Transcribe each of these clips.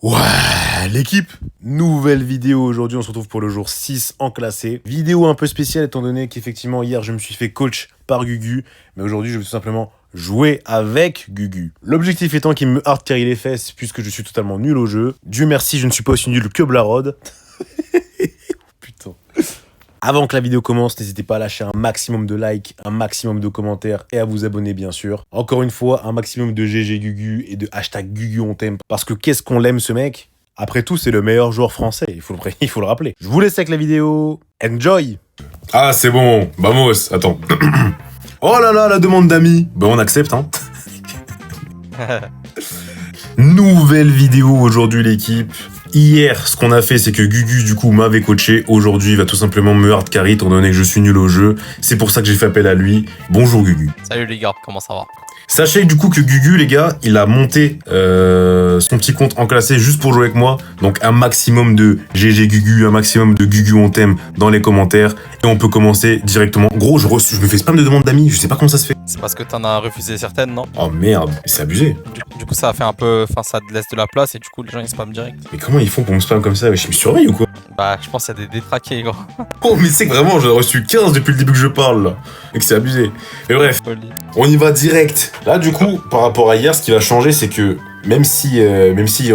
Ouais, l'équipe, nouvelle vidéo aujourd'hui, on se retrouve pour le jour 6 en classé. Vidéo un peu spéciale étant donné qu'effectivement hier je me suis fait coach par Gugu, mais aujourd'hui je vais tout simplement jouer avec Gugu. L'objectif étant qu'il me hard carry les fesses puisque je suis totalement nul au jeu. Dieu merci, je ne suis pas aussi nul que Blarod. Putain. Avant que la vidéo commence, n'hésitez pas à lâcher un maximum de likes, un maximum de commentaires et à vous abonner bien sûr. Encore une fois, un maximum de GG Gugu et de hashtag Gugu on t'aime. Parce que qu'est-ce qu'on l'aime ce mec? Après tout, c'est le meilleur joueur français, il faut le rappeler. Je vous laisse avec la vidéo. Enjoy! Ah, c'est bon. Vamos. Attends. Oh là là, la demande d'amis. Ben, on accepte, hein. Nouvelle vidéo aujourd'hui, l'équipe. Hier, ce qu'on a fait, c'est que Gugu, du coup, m'avait coaché. Aujourd'hui, il va tout simplement me hard carry, étant donné que je suis nul au jeu. C'est pour ça que j'ai fait appel à lui. Bonjour, Gugu. Salut les gars, comment ça va? Sachez du coup que Gugu, les gars, il a monté son petit compte en classé juste pour jouer avec moi. Donc un maximum de GG Gugu, un maximum de Gugu on t'aime dans les commentaires. Et on peut commencer directement. Gros, je me fais spam de demandes d'amis, je sais pas comment ça se fait. C'est parce que t'en as refusé certaines, non? Oh merde, c'est abusé. Du coup ça a fait un peu... Enfin ça te laisse de la place et du coup les gens ils spamment direct. Mais comment ils font pour me spam comme ça? Je me surveille ou quoi? Bah je pense qu'il y a des détraqués gros. Oh mais c'est que vraiment, j'en ai reçu 15 depuis le début que je parle là. Et que c'est abusé. Mais bref, Folie. on y va direct. Là du coup, par rapport à hier, ce qui va changer, c'est que même si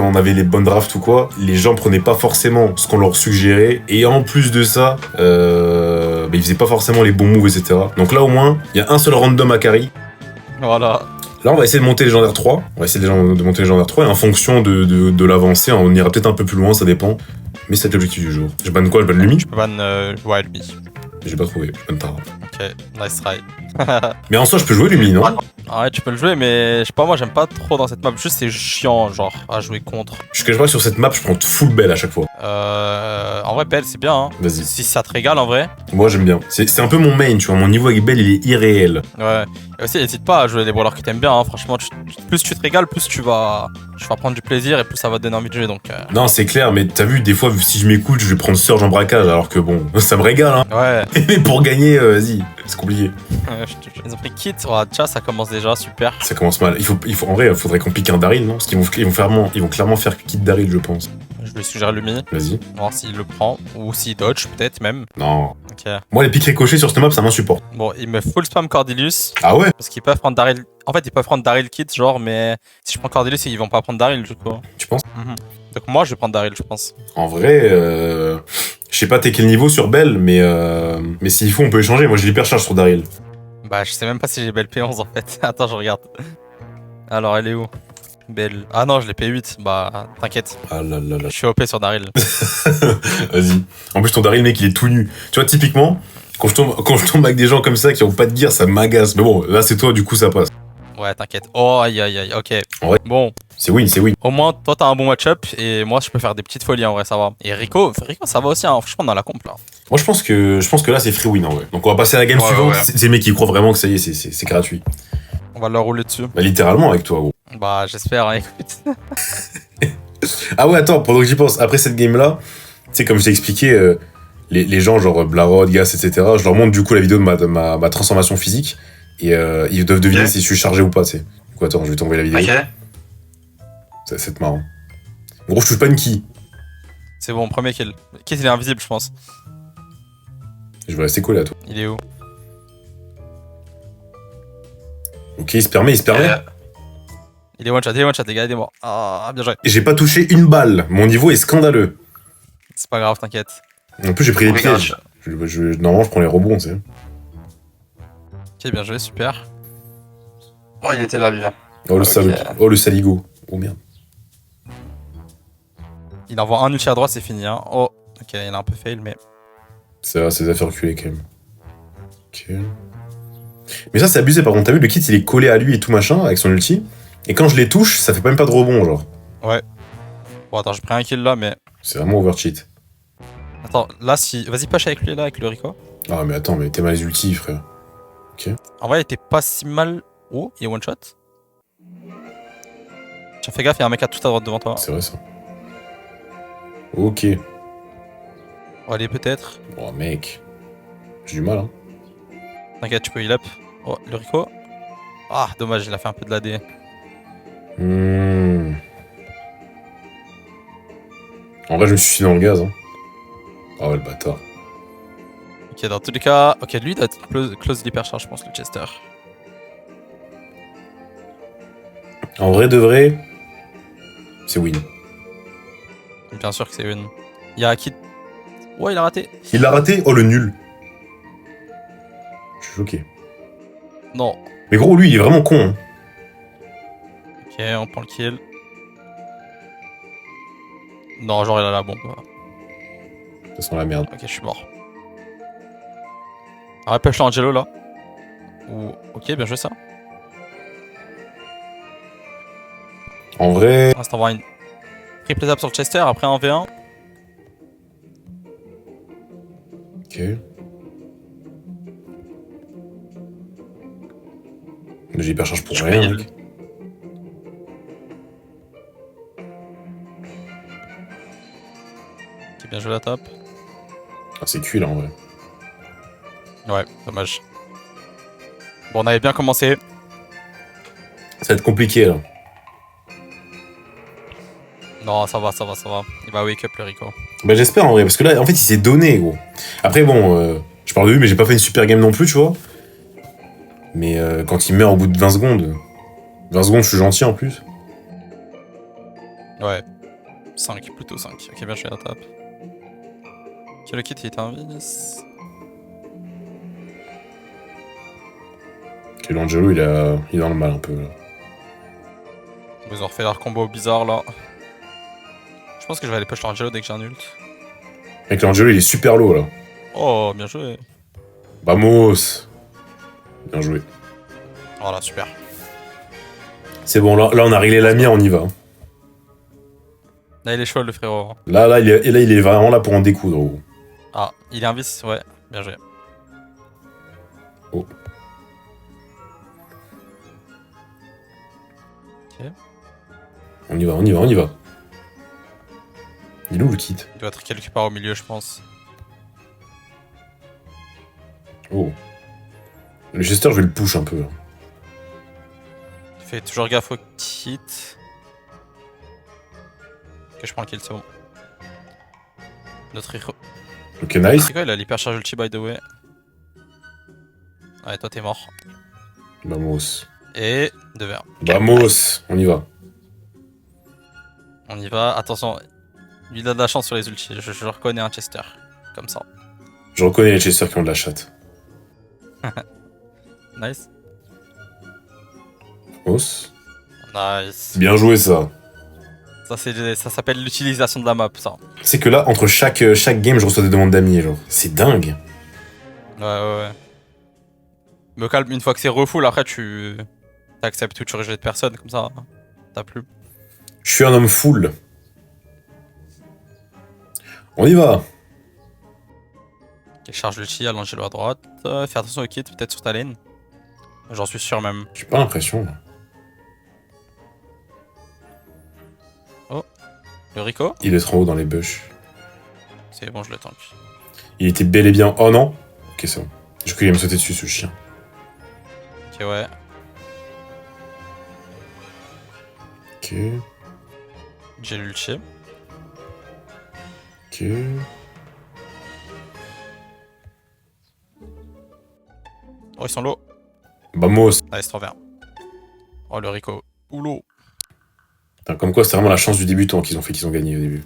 on avait les bonnes drafts ou quoi, les gens prenaient pas forcément ce qu'on leur suggérait. Et en plus de ça, ils faisaient pas forcément les bons moves, etc. Donc là au moins, il y a un seul random à carry. Voilà. Là, on va essayer de monter légendaire 3. On va essayer de monter légendaire 3. Et en fonction de l'avancée, on ira peut-être un peu plus loin, ça dépend. Mais c'est l'objectif du jour. Je banne quoi? Je banne Lumi? Tu peux ban ouais lui. J'ai pas trouvé. Je banne Tara. Ok, nice try. Mais en soi, je peux jouer Lumi, non? Ah ouais tu peux le jouer mais je sais pas moi j'aime pas trop dans cette map. Juste c'est chiant genre à jouer contre. Je cache pas que sur cette map, je prends full belle à chaque fois. En vrai Belle c'est bien hein. Vas-y. Si ça te régale en vrai. Moi, j'aime bien. C'est un peu mon main, tu vois. Mon niveau avec Belle, il est irréel. Ouais. Et aussi n'hésite pas à jouer les brawlers que t'aimes bien hein. Franchement plus tu te régales plus tu vas prendre du plaisir et plus ça va te donner envie de jouer donc Non, c'est clair, mais t'as vu, des fois, si je m'écoute, je vais prendre Surge en braquage, alors que bon, ça me régale, hein. Ouais. Mais pour gagner, vas-y, c'est compliqué. Ils ont pris Kit, oh, déjà ça commence déjà, super. Ça commence mal. En vrai, il faudrait qu'on pique un Daryl, non? Parce qu'ils vont clairement faire Kit Daryl, je pense. Je lui suggère Lumi, Vas-y. voir s'il le prend, ou s'il dodge peut-être même. Non. Ok. Moi, les pics ricochés sur cette map, ça m'insupporte. Bon, il me full spam Cordelius, Ah ouais? parce qu'ils peuvent prendre Daryl. En fait, ils peuvent prendre Daryl Kit, genre, mais si je prends Cordelius, ils vont pas prendre Daryl du coup. Tu penses? Donc moi, je vais prendre Daryl, je pense. En vrai, je sais pas t'es quel niveau sur Belle, mais s'il faut, on peut échanger. Moi, j'ai l'hypercharge sur Daryl. Bah, je sais même pas si j'ai belle P11 en fait. Attends, je regarde. Alors, elle est où? Belle. Ah non, je l'ai P8. Bah, t'inquiète. Ah là là là. Je suis OP sur Daryl. Vas-y. En plus, ton Daryl, mec, il est tout nu. Tu vois, typiquement, quand je tombe avec des gens comme ça qui ont pas de gear, ça m'agace. Mais bon, là, c'est toi, du coup, ça passe. Ouais, t'inquiète. Oh, aïe aïe aïe, ok. Ouais. Bon. C'est win, c'est win. Au moins, toi, t'as un bon match-up et moi, je peux faire des petites folies en vrai, ça va. Et Rico, ça va aussi, hein, franchement, dans la comp là. Moi, je pense que là, c'est free win en vrai. Donc, on va passer à la game suivante. Ouais. C'est les mecs qui croient vraiment que ça y est, c'est gratuit. On va leur rouler dessus. Bah, littéralement avec toi, gros. Bah, j'espère, hein, écoute. Ah ouais, attends, pendant que j'y pense, après cette game-là, tu sais, comme je t'ai expliqué, les gens, genre Blarod, Gas, etc., je leur montre du coup la vidéo de ma transformation physique et ils doivent deviner si je suis chargé ou pas, tu sais. Donc, attends, je vais t'envoyer la vidéo. Ok. C'est marrant. Gros, je touche pas une key. C'est bon, premier kill. Kill, il est invisible, je pense. Je vais rester collé à toi. Il est où? Ok, il se permet. Il est one shot, les gars, aidez-moi. Ah, bien joué. Et j'ai pas touché une balle. Mon niveau est scandaleux. C'est pas grave, t'inquiète. En plus, j'ai pris les Oui, pièges. Normalement, je prends les rebonds, tu sais. Ok, bien joué, super. Oh, il était là, lui. Oh, le Ok. salaud. Oh, le saligo. Oh, merde. Il envoie un ulti à droite, c'est fini, hein. Oh, ok, il a un peu fail, mais. Ça va, c'est affaires reculées quand même. Ok. Mais ça, c'est abusé par contre. T'as vu, le kit il est collé à lui et tout machin avec son ulti. Et quand je les touche, ça fait même pas de rebond, genre. Ouais. Bon, attends, j'ai pris un kill là, mais. C'est vraiment overcheat. Attends, là, si. Vas-y, push avec lui là, avec le Rico. Ah, mais attends, mais t'es mal les ultis, frère. En vrai, il était pas si mal. Oh, il est one shot. Tiens, fais gaffe, il y a un mec à tout à droite devant toi. C'est vrai ça. Ok. Oh, allez, peut-être. Oh, mec. J'ai du mal, hein. T'inquiète, tu peux heal up. Oh, le Rico. Ah, dommage, il a fait un peu de l'AD. En vrai, je me suis filé dans le gaz. Hein. Ah ouais, le bâtard. Ok, dans tous les cas. Ok, lui, il doit être close d'hypercharge, je pense, le Chester. En vrai de vrai, c'est win. Bien sûr que c'est une. Il y a qui. Ouais, il a raté. Il l'a raté? Oh, le nul. Je suis choqué. Non. Mais gros, lui, il est vraiment con. Hein. Ok, on prend le kill. Non, genre, il a la bombe. Ça sent la merde. Ok, je suis mort. Repêche l'Angelo là. Ou. Ok, bien joué ça. En vrai... On va une triple tap sur Chester, après un V1. Ok. J'ai hypercharge pour rien, mec. Ok, bien joué la top. Ah, c'est cuit, là, en vrai. Ouais, dommage. Bon, on avait bien commencé. Ça va être compliqué, là. Non, ça va, ça va, ça va. Il va wake up le Rico. Bah, j'espère, en vrai, parce que là, en fait, il s'est donné, gros. Après, bon, je parle de lui, mais j'ai pas fait une super game non plus, tu vois. Mais quand il meurt au bout de 20 secondes... 20 secondes, je suis gentil, en plus. Ouais. 5, plutôt 5. Ok, bien joué la top. Ok, le kit il était un vis. Ok, l'Angelo, il est dans le mal, un peu, là. Ils ont refait leur combo bizarre là. Je pense que je vais aller push l'Angelo dès que j'ai un ult. Mec, l'Angelo, il est super low, là. Oh, bien joué. Vamos. Bien joué. Voilà, super. C'est bon, là, on a réglé la mire, on y va. Là, il est chaud le frérot. Là, il est vraiment là pour en découdre, gros. Ah, il est un vis, ouais. Bien joué. Oh. Ok. On y va, on y va, on y va. Il est où le kit? Il doit être quelque part au milieu, je pense. Oh. Le Chester, je vais le push un peu, là. Fais toujours gaffe au kit. Ok, je prends le kill, c'est bon. Notre héros. Ok, nice. C'est quoi, il a l'hypercharge ulti by the way. Ouais, toi t'es mort. Vamos. Et 2 verres. Vamos. On y va. On y va, attention. Lui il a de la chance sur les ultis, je reconnais un Chester. Comme ça. Je reconnais les Chester qui ont de la chatte. Nice. Vamos. Nice. Bien joué, ça. Ça s'appelle l'utilisation de la map, ça. C'est que là, entre chaque game, je reçois des demandes d'amis, genre. C'est dingue. Ouais. Me calme, une fois que c'est refull, après tu t'acceptes ou tu rejettes personne, comme ça. T'as plus. Je suis un homme full. On y va. Ok, charge l'ulti à l'Angelo à droite. Fais attention au kit, peut-être sur ta lane. J'en suis sûr même. J'ai pas l'impression, là. Le Rico. Il est trop haut dans les bush. C'est bon, je le tank. Il était bel et bien... Oh non. Ok, c'est bon. J'ai cru qu'il allait me sauter dessus, ce chien. Ok, ouais. Ok. J'ai l'ulti. Ok. Oh, ils sont low. Vamos. Nice, trop bien. Oh, le Rico. Oulou. Putain, comme quoi, c'est vraiment la chance du débutant qu'ils ont gagné au début.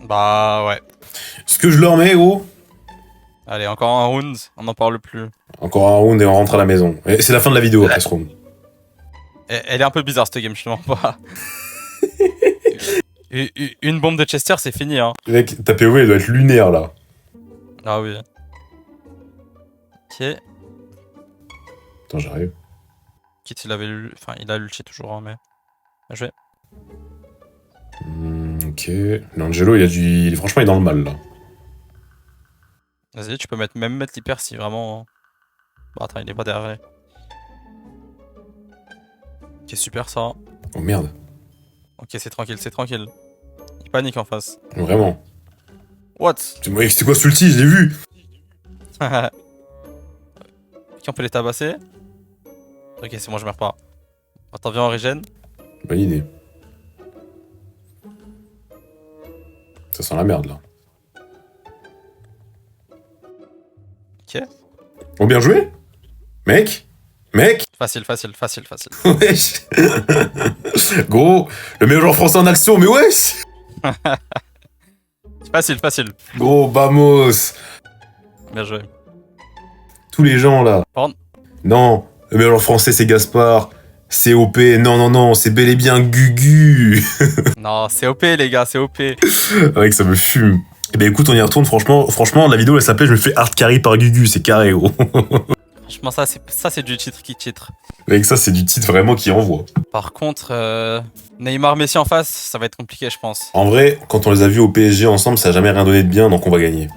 Bah, ouais. Ce que je leur mets, gros... Allez, encore un round, on n'en parle plus. Encore un round et on rentre à la maison. Et c'est la fin de la vidéo après ce round. Elle est un peu bizarre cette game, je te mens pas. Une bombe de Chester, c'est fini, hein. Mec, ta POV, elle doit être lunaire, là. Ah oui. Ok. Attends, j'arrive. Kit, il avait enfin, il a l'ulti toujours, hein, mais. Bien joué. Ok. L'Angelo, franchement, il est dans le mal, là. Vas-y, tu peux même mettre l'hyper si vraiment. Bah, attends, il est pas derrière. Ok, super ça. Oh merde. Ok, c'est tranquille, c'est tranquille. Il panique en face. Vraiment. What? C'était quoi ce ulti? Je l'ai vu. Ok, on peut les tabasser. Ok, c'est bon, je meurs pas. Attends, viens en régène. Bonne idée. Ça sent la merde, là. Ok. Oh, bien joué. Mec. Facile, facile, facile, facile. Wesh. Gros, le meilleur joueur français en action, mais wesh. Facile, facile. Gros, vamos. Bien joué. Tous les gens, là. Pardon. Non, le meilleur joueur français, c'est Gaspard. C'est OP. Non, c'est bel et bien Gugu. Non, c'est OP, les gars, c'est OP. Avec ça me fume. Eh ben écoute, on y retourne, franchement, la vidéo, elle s'appelait « Je me fais hard carry par Gugu », c'est carré, gros. Franchement, ça c'est du titre qui titre. Avec ça, c'est du titre vraiment qui envoie. Par contre, Neymar Messi en face, ça va être compliqué, je pense. En vrai, quand on les a vus au PSG ensemble, ça a jamais rien donné de bien, donc on va gagner.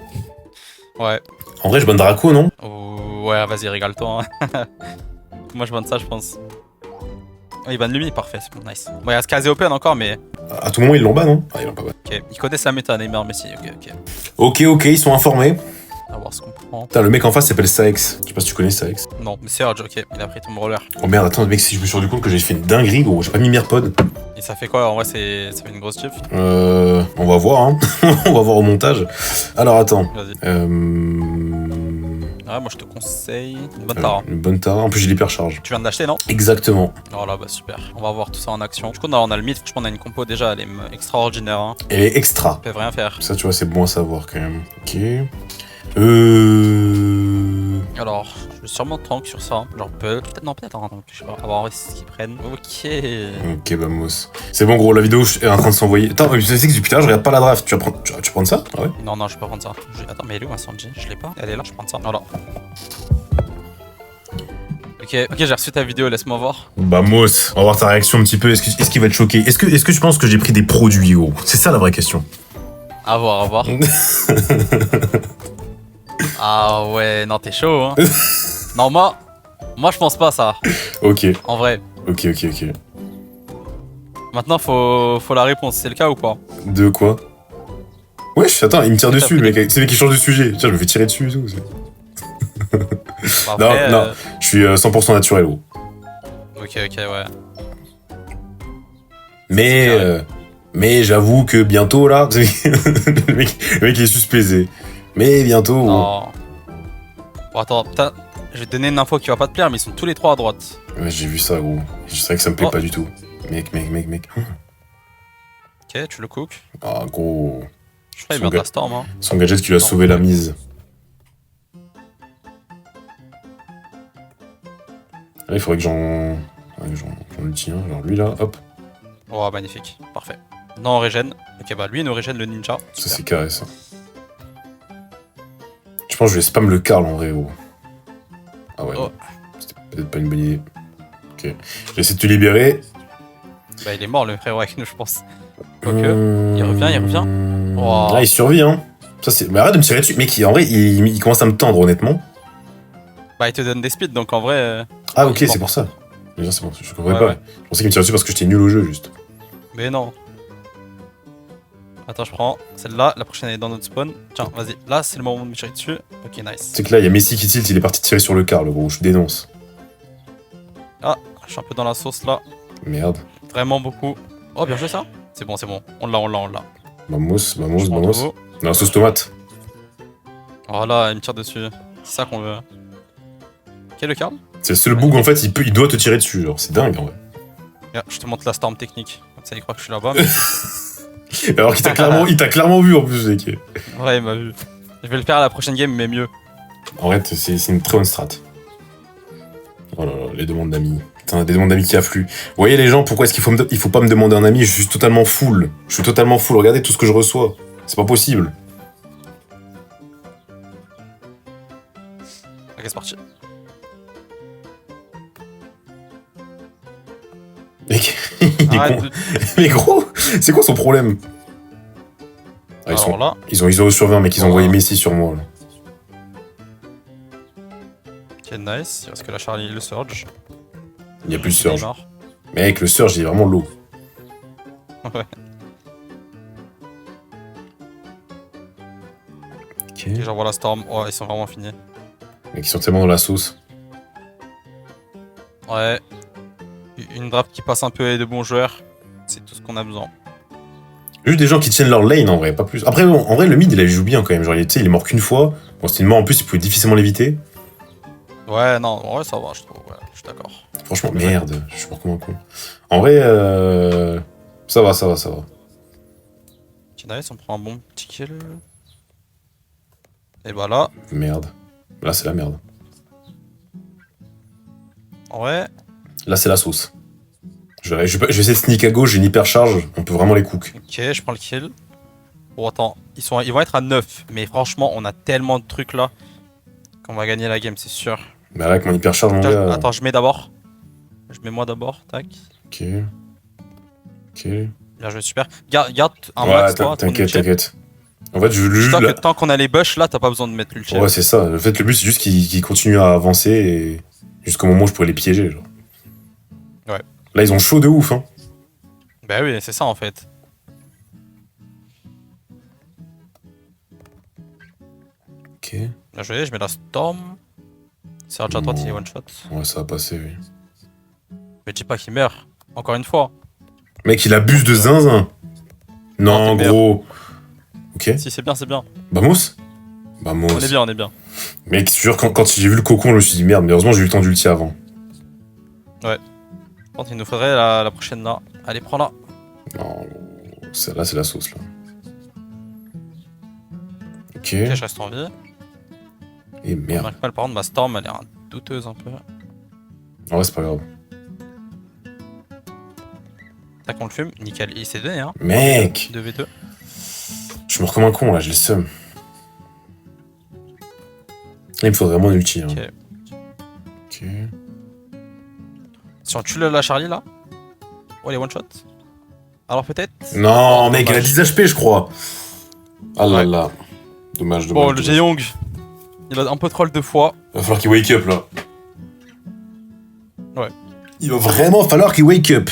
Ouais. En vrai, je banne Draco, non? Ouais, vas-y, régale-toi. Hein. Moi, je banne ça, je pense. Oh, il banne Lumi, parfait, c'est bon, nice. Bon, il reste Kazé Open encore, mais. À tout moment, ils l'ont ban, non? Ah, ils l'ont pas ban. Ok, ils connaissent la méta, Neymar Messi, ok. Ok, ils sont informés. On va voir ce qu'on prend. Putain, le mec en face s'appelle Saex. Je sais pas si tu connais Saex. Non, mais Serge, ok, il a pris ton roller. Oh merde, attends, mec, si je me suis rendu compte que j'ai fait une dinguerie, gros, j'ai pas mis Mirpod. Et ça fait quoi? En vrai, ça fait une grosse chip. On va voir, hein. On va voir au montage. Alors, attends. Vas-y. Ouais, moi je te conseille une bonne Tara. Une bonne Tara. En plus, j'ai l'hypercharge. Tu viens de l'acheter, non? Exactement. Oh là, bah super. On va voir tout ça en action. Du coup, on a le mythe. Je pense qu'on a une compo déjà, elle est extraordinaire. Hein. Elle est extra. Ils peuvent rien faire. Ça, tu vois, c'est bon à savoir quand même. Ok. Alors, je vais sûrement tank sur ça. Genre, peut-être, non, peut-être, hein, donc, je sais pas. On va voir ce qu'ils prennent. Ok. Ok, vamos. C'est bon, gros, la vidéo est en train de s'envoyer. Attends, mais tu sais que putain, je regarde pas la draft. Tu vas prendre ça? Ah ouais? Non, je vais pas prendre ça. Attends, mais elle est où ma Sanji? Je l'ai pas. Elle est là, je vais prendre ça. Voilà. Ok, j'ai reçu ta vidéo, laisse-moi voir. Vamos. On va voir ta réaction un petit peu. Est-ce qu'il va te choquer? Est-ce que tu penses que j'ai pris des produits, gros? C'est ça la vraie question. À voir. Ah ouais, non, t'es chaud, hein. Non, moi, je pense pas à ça. Ok. En vrai. Ok. Maintenant, faut la réponse. C'est le cas ou pas? De quoi? Wesh, attends, il me tire T'as dessus, pris le mec. C'est le mec qui change de sujet. Tiens, je me fais tirer dessus et tout. Bah, Non, après, non, je suis 100% naturel, gros. Ok, ouais. Mais j'avoue que bientôt, là, le mec il est suspaisé. Mais bientôt... Non. Bon, attends, putain, je vais te donner une info qui va pas te plaire, mais ils sont tous les trois à droite. Ouais, j'ai vu ça, gros. Je sais que ça me plaît Oh. pas du tout. Mec. Ok, tu le cook. Ah, gros. Je crois qu'il Son vient de la gars- storm, hein. Son gadget qui lui a Non. sauvé la mise. Là, il faudrait que j'en utilise un. Genre lui, là, hop. Oh, magnifique. Parfait. Non, on régène. Ok, bah lui, il nous régène le ninja. Ça, Super. c'est carré, ça. Je pense que je vais spam le Karl, en vrai, gros. Ah ouais, Oh. non. C'était peut-être pas une bonne idée. Ok. Je vais essayer de te libérer. Bah, il est mort, le frérot avec nous, je pense. Quoique. Il revient. Oh. Là, il survit, hein. Ça, c'est... Mais arrête de me tirer dessus. Mec, en vrai, il commence à me tendre, honnêtement. Bah, il te donne des speeds, donc en vrai. Ah, ok, il est c'est mort. pour ça. Déjà, c'est bon, je comprenais Ouais, pas. ouais. Je pensais qu'il me tirait dessus parce que j'étais nul au jeu, juste. Mais non. Attends, je prends celle-là. La prochaine est dans notre spawn. Tiens, vas-y. Là, c'est le moment de me tirer dessus. Ok, nice. C'est que là, il y a Messi qui tilt, il est parti tirer sur le Karl, gros. Je dénonce. Ah, je suis un peu dans la sauce là. Merde. Vraiment beaucoup. Oh, bien joué ça. C'est bon. On l'a. Vamos. Je prends tout. Dans la sauce tomate. Voilà, il me tire dessus. C'est ça qu'on veut. Ok, le Karl. C'est le seul bug, en fait, il doit te tirer dessus, genre. C'est dingue, en vrai. Regarde, je te montre la storm technique. Comme ça, il croit que je suis là-bas. Mais... Alors qu'il t'a clairement vu, en plus, mec. ouais, il m'a vu. Je vais le faire à la prochaine game, mais mieux. En vrai, c'est une très bonne strat. Oh là là, les demandes d'amis. Putain, des demandes d'amis qui affluent. Vous voyez les gens, pourquoi est-ce qu'il faut pas me demander un ami? Je suis totalement full. Regardez tout ce que je reçois. C'est pas possible. Ok, c'est parti. Mec, il est Arrête con. de... Mais gros, c'est quoi son problème? Ah, Alors là, ils ont ISO sur 20, mec, ils ont envoyé Messi sur moi. Là. ok, nice. Il reste que la Charlie et le Surge. Il n'y a plus de surge. Neymar. Mec, le surge, il est vraiment low. Ouais. Ok. Ok, j'envoie la storm. Oh, ils sont vraiment finis. Mec, ils sont tellement dans la sauce. Ouais. Une draft qui passe un peu et de bons joueurs. C'est tout ce qu'on a besoin. Juste des gens qui tiennent leur lane en vrai, pas plus. Après, bon, en vrai, le mid, il joue bien quand même. Genre, tu sais, il est mort qu'une fois. Bon, c'était une mort en plus, il pouvait difficilement l'éviter. Ouais, non, ouais, ça va, je trouve. Ouais, je suis d'accord. Franchement, merde, je suis pas comment con. En vrai, ça va. Ok, nice, on prend un bon petit kill. Et bah là, Merde. Là, c'est la merde. en vrai, Là, c'est la sauce. Je vais essayer de sneak à gauche, j'ai une hypercharge, on peut vraiment les cook. ok, je prends le kill. Bon, attends, ils vont être à 9. Mais franchement, on a tellement de trucs là qu'on va gagner la game, c'est sûr. Bah, là, avec mon hypercharge, mon Tiens, gars. attends, je mets d'abord. Je mets moi d'abord, tac. Ok. Ok. Bien joué, super. Garde un Ouais, max, toi. t'inquiète. En fait, Dis-toi là. que tant qu'on a les bush là, t'as pas besoin de mettre l'ulti. Ouais, c'est ça. En fait, le but, c'est juste qu'ils continuent à avancer et jusqu'au moment où je pourrais les piéger. Genre. Ouais. Là, ils ont chaud de ouf, hein. Bah oui, c'est ça en fait. Ok. Bien joué, je mets la storm. Serge à droite, il est one shot. Ouais, ça va passer, oui. Mais dis pas qu'il meurt. Encore une fois. Mec, il abuse de zinzin. Non, Non, t'es gros. Ok. Si, c'est bien, c'est bien. Vamos. Vamos. On est bien, on est bien. Mec, je te jure, quand j'ai vu le cocon, je me suis dit merde, mais heureusement, j'ai eu le temps d'ulti avant. Par contre, il nous faudrait la prochaine là. Allez, prends-la. Non, celle-là, c'est la sauce, là. Ok. Ok, je reste en vie. Et On merde. marque mal, par contre, ma storm, elle est douteuse un peu. En vrai, c'est pas grave. Tac, on le fume. Nickel. Il s'est donné, hein. Mec, 2v2. je me rends comme un con, là, j'ai le seum. Là, il me faudrait vraiment un ulti. Hein. Ok. Ok. Si on tue la Charlie là. Oh, elle est one shot. Alors peut-être. Non, Oh, mec, elle a dommage. 10 HP, je crois. Ah là Ouais. là. Dommage. Bon, le dommage. Jaeyong, il a un peu troll 2 fois. Il va falloir qu'il wake up, là. Ouais. Il va vraiment falloir qu'il wake up.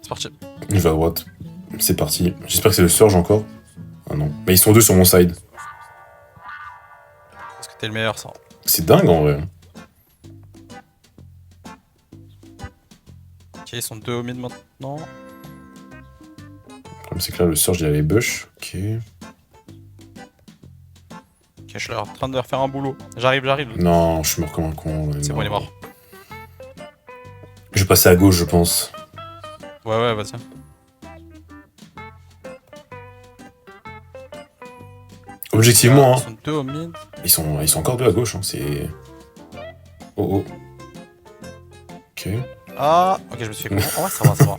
C'est parti. Je vais à droite. C'est parti. J'espère que c'est le Surge encore. Ah non. Mais ils sont deux sur mon side. Parce que t'es le meilleur, ça. C'est dingue en vrai. Ok, ils sont 2 au mid maintenant. Le problème, c'est que là, le Surge, il a les bush. Ok. Ok, je suis en train de leur faire un boulot. J'arrive. Non, je suis mort comme un con. C'est bon, il est mort. Je vais passer à gauche, je pense. Ouais, vas-y. Objectivement, Ils hein, sont 2 au mid. ils sont encore deux à gauche. Hein, c'est. Oh. Ok. Ah, ok, je me suis fait con. Oh, ça va.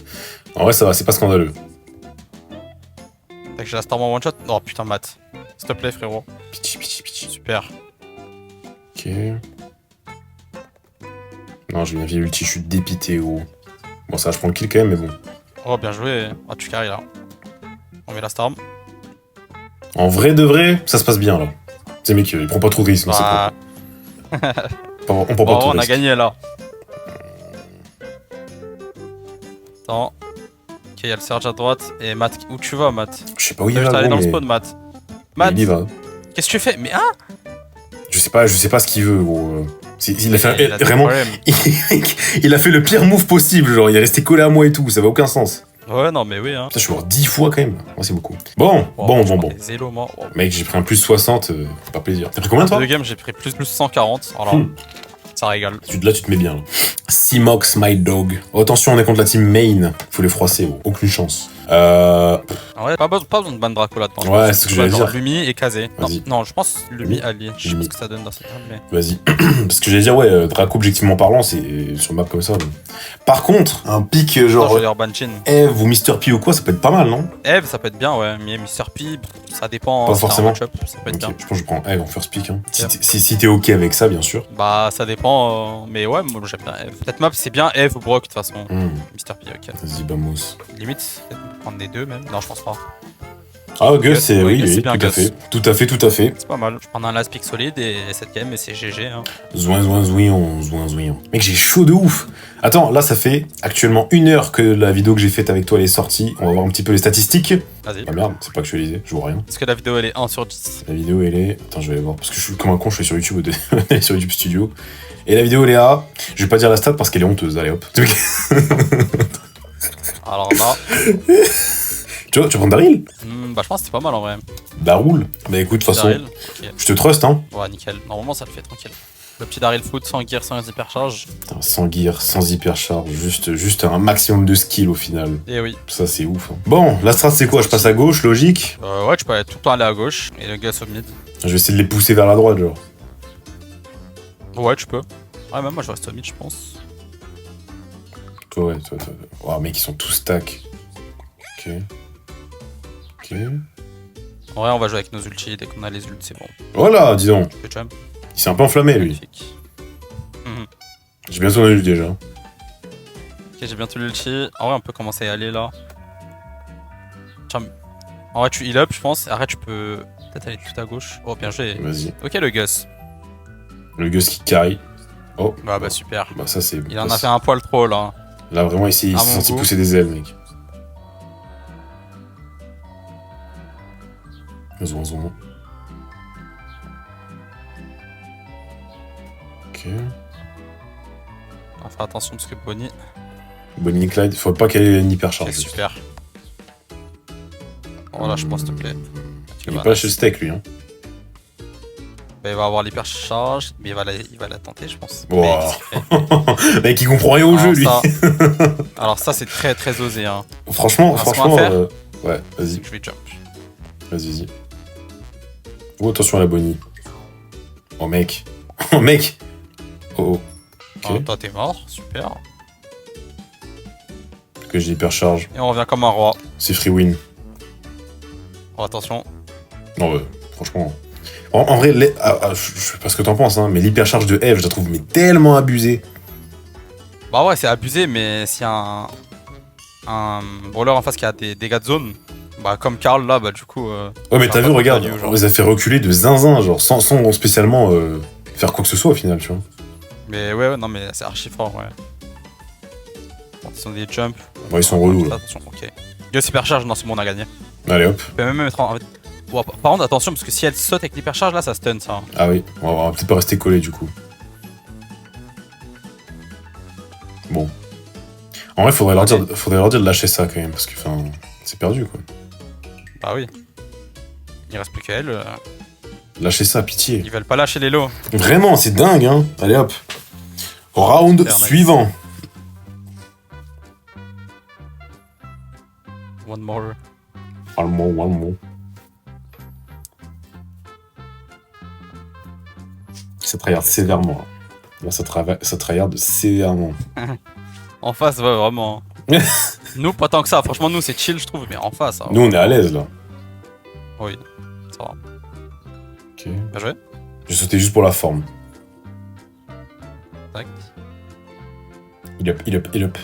En vrai, ça va, c'est pas scandaleux. Tac, j'ai la storm en one shot. Oh putain, Matt. S'il te plaît, frérot. Pitié. Super. Ok. Non, j'ai bien vu l'ulti, je suis dépité, gros. Bon, ça, je prends le kill quand même, mais bon. Oh, bien joué. Ah, tu carry là. On met la storm. En vrai de vrai, ça se passe bien là. C'est mec, il prend pas trop de risques. Bah, On prend pas bon, trop on de a risques. gagné là. Attends. Ok, il y a le Serge à droite. Et Matt, où tu vas, Matt? Je sais pas où il T'as va, juste aller gros, dans le mais... spawn, Matt. mais Matt, il y va. qu'est-ce que tu fais? Mais ah! Je sais pas ce qu'il veut, gros. Il a fait Il a des vraiment. problèmes. Il a fait le pire move possible, genre il est resté collé à moi et tout, ça va aucun sens. Ouais, non, mais oui, hein. Putain, je suis mort 10 fois quand même. Ouais, c'est beaucoup. Bon. Les élos, moi. Oh. Mec, j'ai pris un plus 60, pas plaisir. T'as pris combien toi? Deux games, j'ai pris plus 140. Alors, ça régale. Là, tu te mets bien. Là. Simox, my dog. Oh, attention, on est contre la team main. Faut les froisser, gros. Aucune chance. Ouais, pas besoin de ban Draco là-dedans. Je Ouais, pense c'est ce que tu vas j'allais dans dire. Lumi et Kazé. Non, Vas-y. non, je pense Lumi allié. Je sais pas Lumi. ce que ça donne dans cette map, mais. Vas-y. Parce que j'allais dire, ouais, Draco, objectivement parlant, c'est sur une map comme ça. mais- Par contre, un pic Non, genre je vais dire Banchin. Eve ou Mr. P ou quoi, ça peut être pas mal, non? Eve, ça peut être bien, ouais. Mais Mr. P, ça dépend. Pas si t'as un forcément. match-up, ça peut être Ok, bien. je pense que je prends Eve en first pick. Hein. Tiens. Si t'es ok avec ça, bien sûr. Bah, ça dépend. Mais ouais, moi j'aime bien Eve. Cette map, c'est bien Eve ou Brock de toute façon. Hmm, Mr. P, ok. Vas-y, vamos. Limite, peut-être prendre les deux même. Non, je pense pas. Ah, Gus, c'est oui, oui, c'est oui, bien tout à Gus. fait. Tout à fait, tout à fait. C'est pas mal. Je prends un last pick solide et cette game et c'est GG. Hein. Zouin, zouin, zouillon, zouin, zouillon. Mec, j'ai chaud de ouf. Attends, là, ça fait actuellement 1 heure que la vidéo que j'ai faite avec toi elle est sortie. On va voir un petit peu les statistiques. Vas-y. Ah merde, c'est pas actualisé, je vois rien. Est-ce que la vidéo elle est 1 sur 10? La vidéo, elle est... Attends, je vais voir, parce que je suis comme un con, je suis sur YouTube, sur YouTube Studio. Et la vidéo, elle est à... Je vais pas dire la stat parce qu'elle est honteuse, allez hop. Alors là, Tu vas prendre Daryl? bah je pense que c'est pas mal en vrai. Daroul? Bah écoute, de toute façon, Daryl, ok. je te trust, hein. Ouais, nickel. Normalement ça le fait, tranquille. Le petit Daryl foot sans gear, sans hypercharge. Putain, sans gear, sans hypercharge, juste un maximum de skill au final. Et oui. Ça, c'est ouf. Hein. Bon, la strat, c'est quoi? Je passe à gauche, logique. Ouais, tu peux aller tout le temps aller à gauche et le Gus au mid. Je vais essayer de les pousser vers la droite, genre. Ouais, tu peux. Ouais, même moi je reste au mid, je pense. Toi, ouais, toi. Waouh, mec, ils sont tous stack. Ok. Ok. En vrai, on va jouer avec nos ultis. Dès qu'on a les ultis, c'est bon. Voilà, dis donc. Tu peux jump. Il s'est un peu enflammé, lui. Magnifique. J'ai bien son œil déjà. Ok, j'ai bientôt l'ulti. En vrai, on peut commencer à y aller là. Tiens, en vrai, tu heal up, je pense. Arrête, tu peux peut-être aller tout à gauche. Oh, bien joué. Vas-y. Ok, le Gus. Le Gus qui carry. Oh. Bah, super. Bah, ça, c'est... Il en a fait un poil trop là. Là, vraiment, ici, il À s'est mon senti goût. pousser des ailes, mec. Zouin, zouin. Ok. On va faire attention parce que Bonnie. Bonnie Clyde, faut pas qu'elle ait une hypercharge. Ok, super. Oh là, je pense, s'il te plaît. Il est pas chez le steak, lui, hein. Bah, il va avoir l'hypercharge, mais il va la tenter, je pense. Wow. Mais qu'est-ce qu'il fait Mec, il comprend rien au jeu, lui. Alors ça, c'est très très osé. Hein. Franchement, Alors, ce qu'on va faire, ouais, vas-y, je vais jump. vas-y. Oh, attention à la Bonnie. Oh, mec. Oh, mec. Oh, Ah, ok. toi, t'es mort, super. Que j'ai hypercharge. Et on revient comme un roi. C'est free win. Oh, attention. Non, franchement. En vrai, je sais pas ce que t'en penses, hein, mais l'hypercharge de Eve, je la trouve mais tellement abusée. Bah ouais, c'est abusé, mais s'il y a un brawler en face qui a des dégâts de zone, bah comme Karl là, bah du coup... Ouais, mais ça t'as a vu, pas de regarde, value, genre. on les a fait reculer de zinzin, genre, sans spécialement faire quoi que ce soit au final, tu vois. Mais ouais, non mais c'est archi fort, ouais. Bon, ils sont des jumps. Bon, ils sont relous, là. Attention, ok. Gus hypercharge, non c'est bon, on a gagné. Allez, hop. Tu peux même mettre en... Ouais, par contre, attention, parce que si elle saute avec l'hypercharge, là, ça stun, ça. Ah oui, on va peut-être pas rester collé, du coup. Bon. En vrai, faudrait leur dire de lâcher ça, quand même, parce que, enfin, c'est perdu, quoi. Bah oui. Il reste plus qu'elle. Lâchez ça, pitié. Ils veulent pas lâcher les lots. Vraiment, c'est dingue, hein. Allez, hop. Round Super, nice. suivant. One more. Allemand. Ça tryhard sévèrement. Là, ça tryhard sévèrement. En face, ouais, vraiment. Nous, pas tant que ça. Franchement, nous, c'est chill, je trouve, mais en face. Hein. Nous, on est à l'aise, là. Oui, ça va. Ok. Bien joué. J'ai sauté juste pour la forme. Tac. Il up.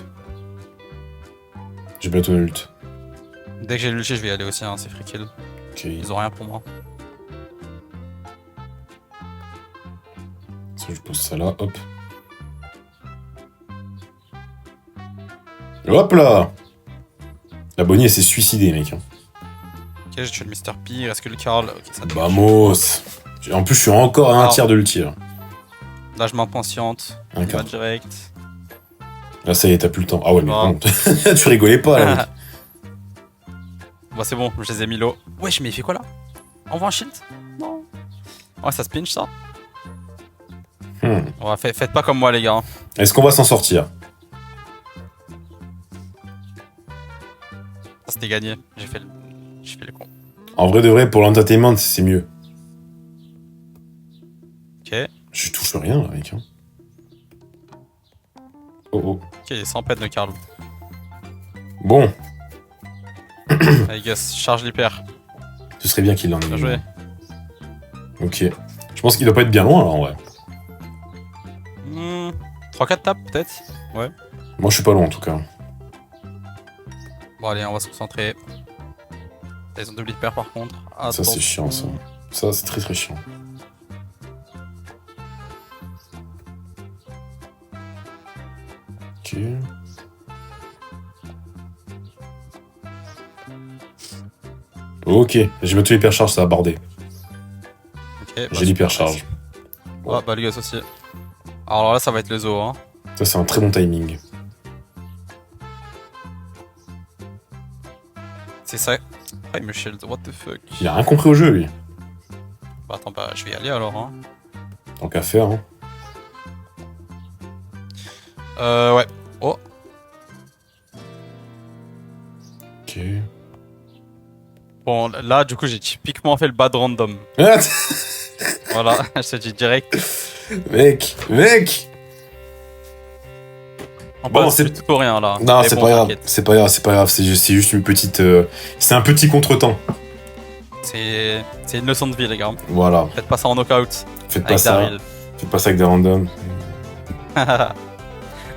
J'ai bientôt une ult. Dès que j'ai l'ulti, je vais y aller aussi, hein, c'est free kill. Ok. Ils ont rien pour moi. Je pose ça là, hop. Hop là. La Bonnie, elle s'est suicidée, mec. Ok, j'ai tué le Mr. P, il reste que le Karl. Ok, ça dégage. Vamos. En plus, je suis encore à un Alors. tiers de l'ulti, là. Là, je m'impatiente. Un Il va quart. direct. Là, ça y est, t'as plus le temps. Ah ouais, mais Ah. bon. Tu rigolais pas, là, mec. Bah, c'est bon, je les ai mis low. Wesh, mais il fait quoi là? Envoie un shield? Non. Ouais, ça se pinch ça. Ouais, faites pas comme moi, les gars. Est-ce qu'on va s'en sortir? Ça, c'était gagné. J'ai fait le con. En vrai de vrai, pour l'entertainment, c'est mieux. Ok. Je touche rien, là, mec. Hein. Oh. Ok, il est sans peine de Karl. Bon, Allez, Gus, charge l'hyper. ce serait bien qu'il en ait. Bien joué. Ok. Je pense qu'il doit pas être bien loin, là, en vrai. 3-4 tapes, peut-être? Ouais. Moi, je suis pas loin, en tout cas. Bon, allez, on va se concentrer. Ils ont double hyper par contre. Ça, c'est chiant, ça. Ça, c'est très très chiant. Ok. Ok, j'ai mis tout l'hypercharge, ça a bardé. Ok, bah, J'ai l'hypercharge. Ah bah les gars aussi. Alors là ça va être le zoo hein. Ça, c'est un très bon timing. C'est ça. Ah il me shield, what the fuck. Il a rien compris au jeu, lui. Bah attends, bah je vais y aller alors hein. Tant qu'à faire, hein. Ouais. Oh. Ok. Bon là du coup j'ai typiquement fait le bad random. Ah, Voilà, je te dis direct. mec, mec. On Bon, passe c'est- du tout pour rien là. Non, Mais c'est bon, pas grave, t'inquiète. c'est pas grave, c'est pas grave, c'est juste une petite... C'est un petit contretemps. C'est une leçon de vie les gars. Voilà, Faites pas ça en knockout. faites pas Avec ça. Daryl. Faites pas ça avec des randoms.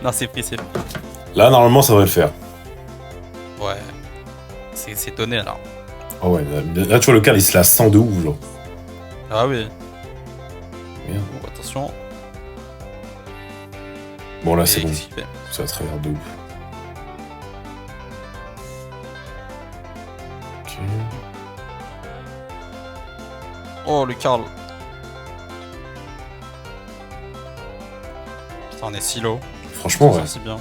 Non c'est pris, c'est pris. Là, normalement, ça devrait le faire. Ouais. C'est donné là. Oh ouais, là, tu vois, le Karl, il se la sent de ouf, genre. Ah oui. Merde. Oh, attention. Bon, là, c'est Et bon. qu'est-ce qu'il fait Ça va travers de ouf. Ok. Oh le Karl. Putain on est silo. Franchement, ouais. Ça c'est bien.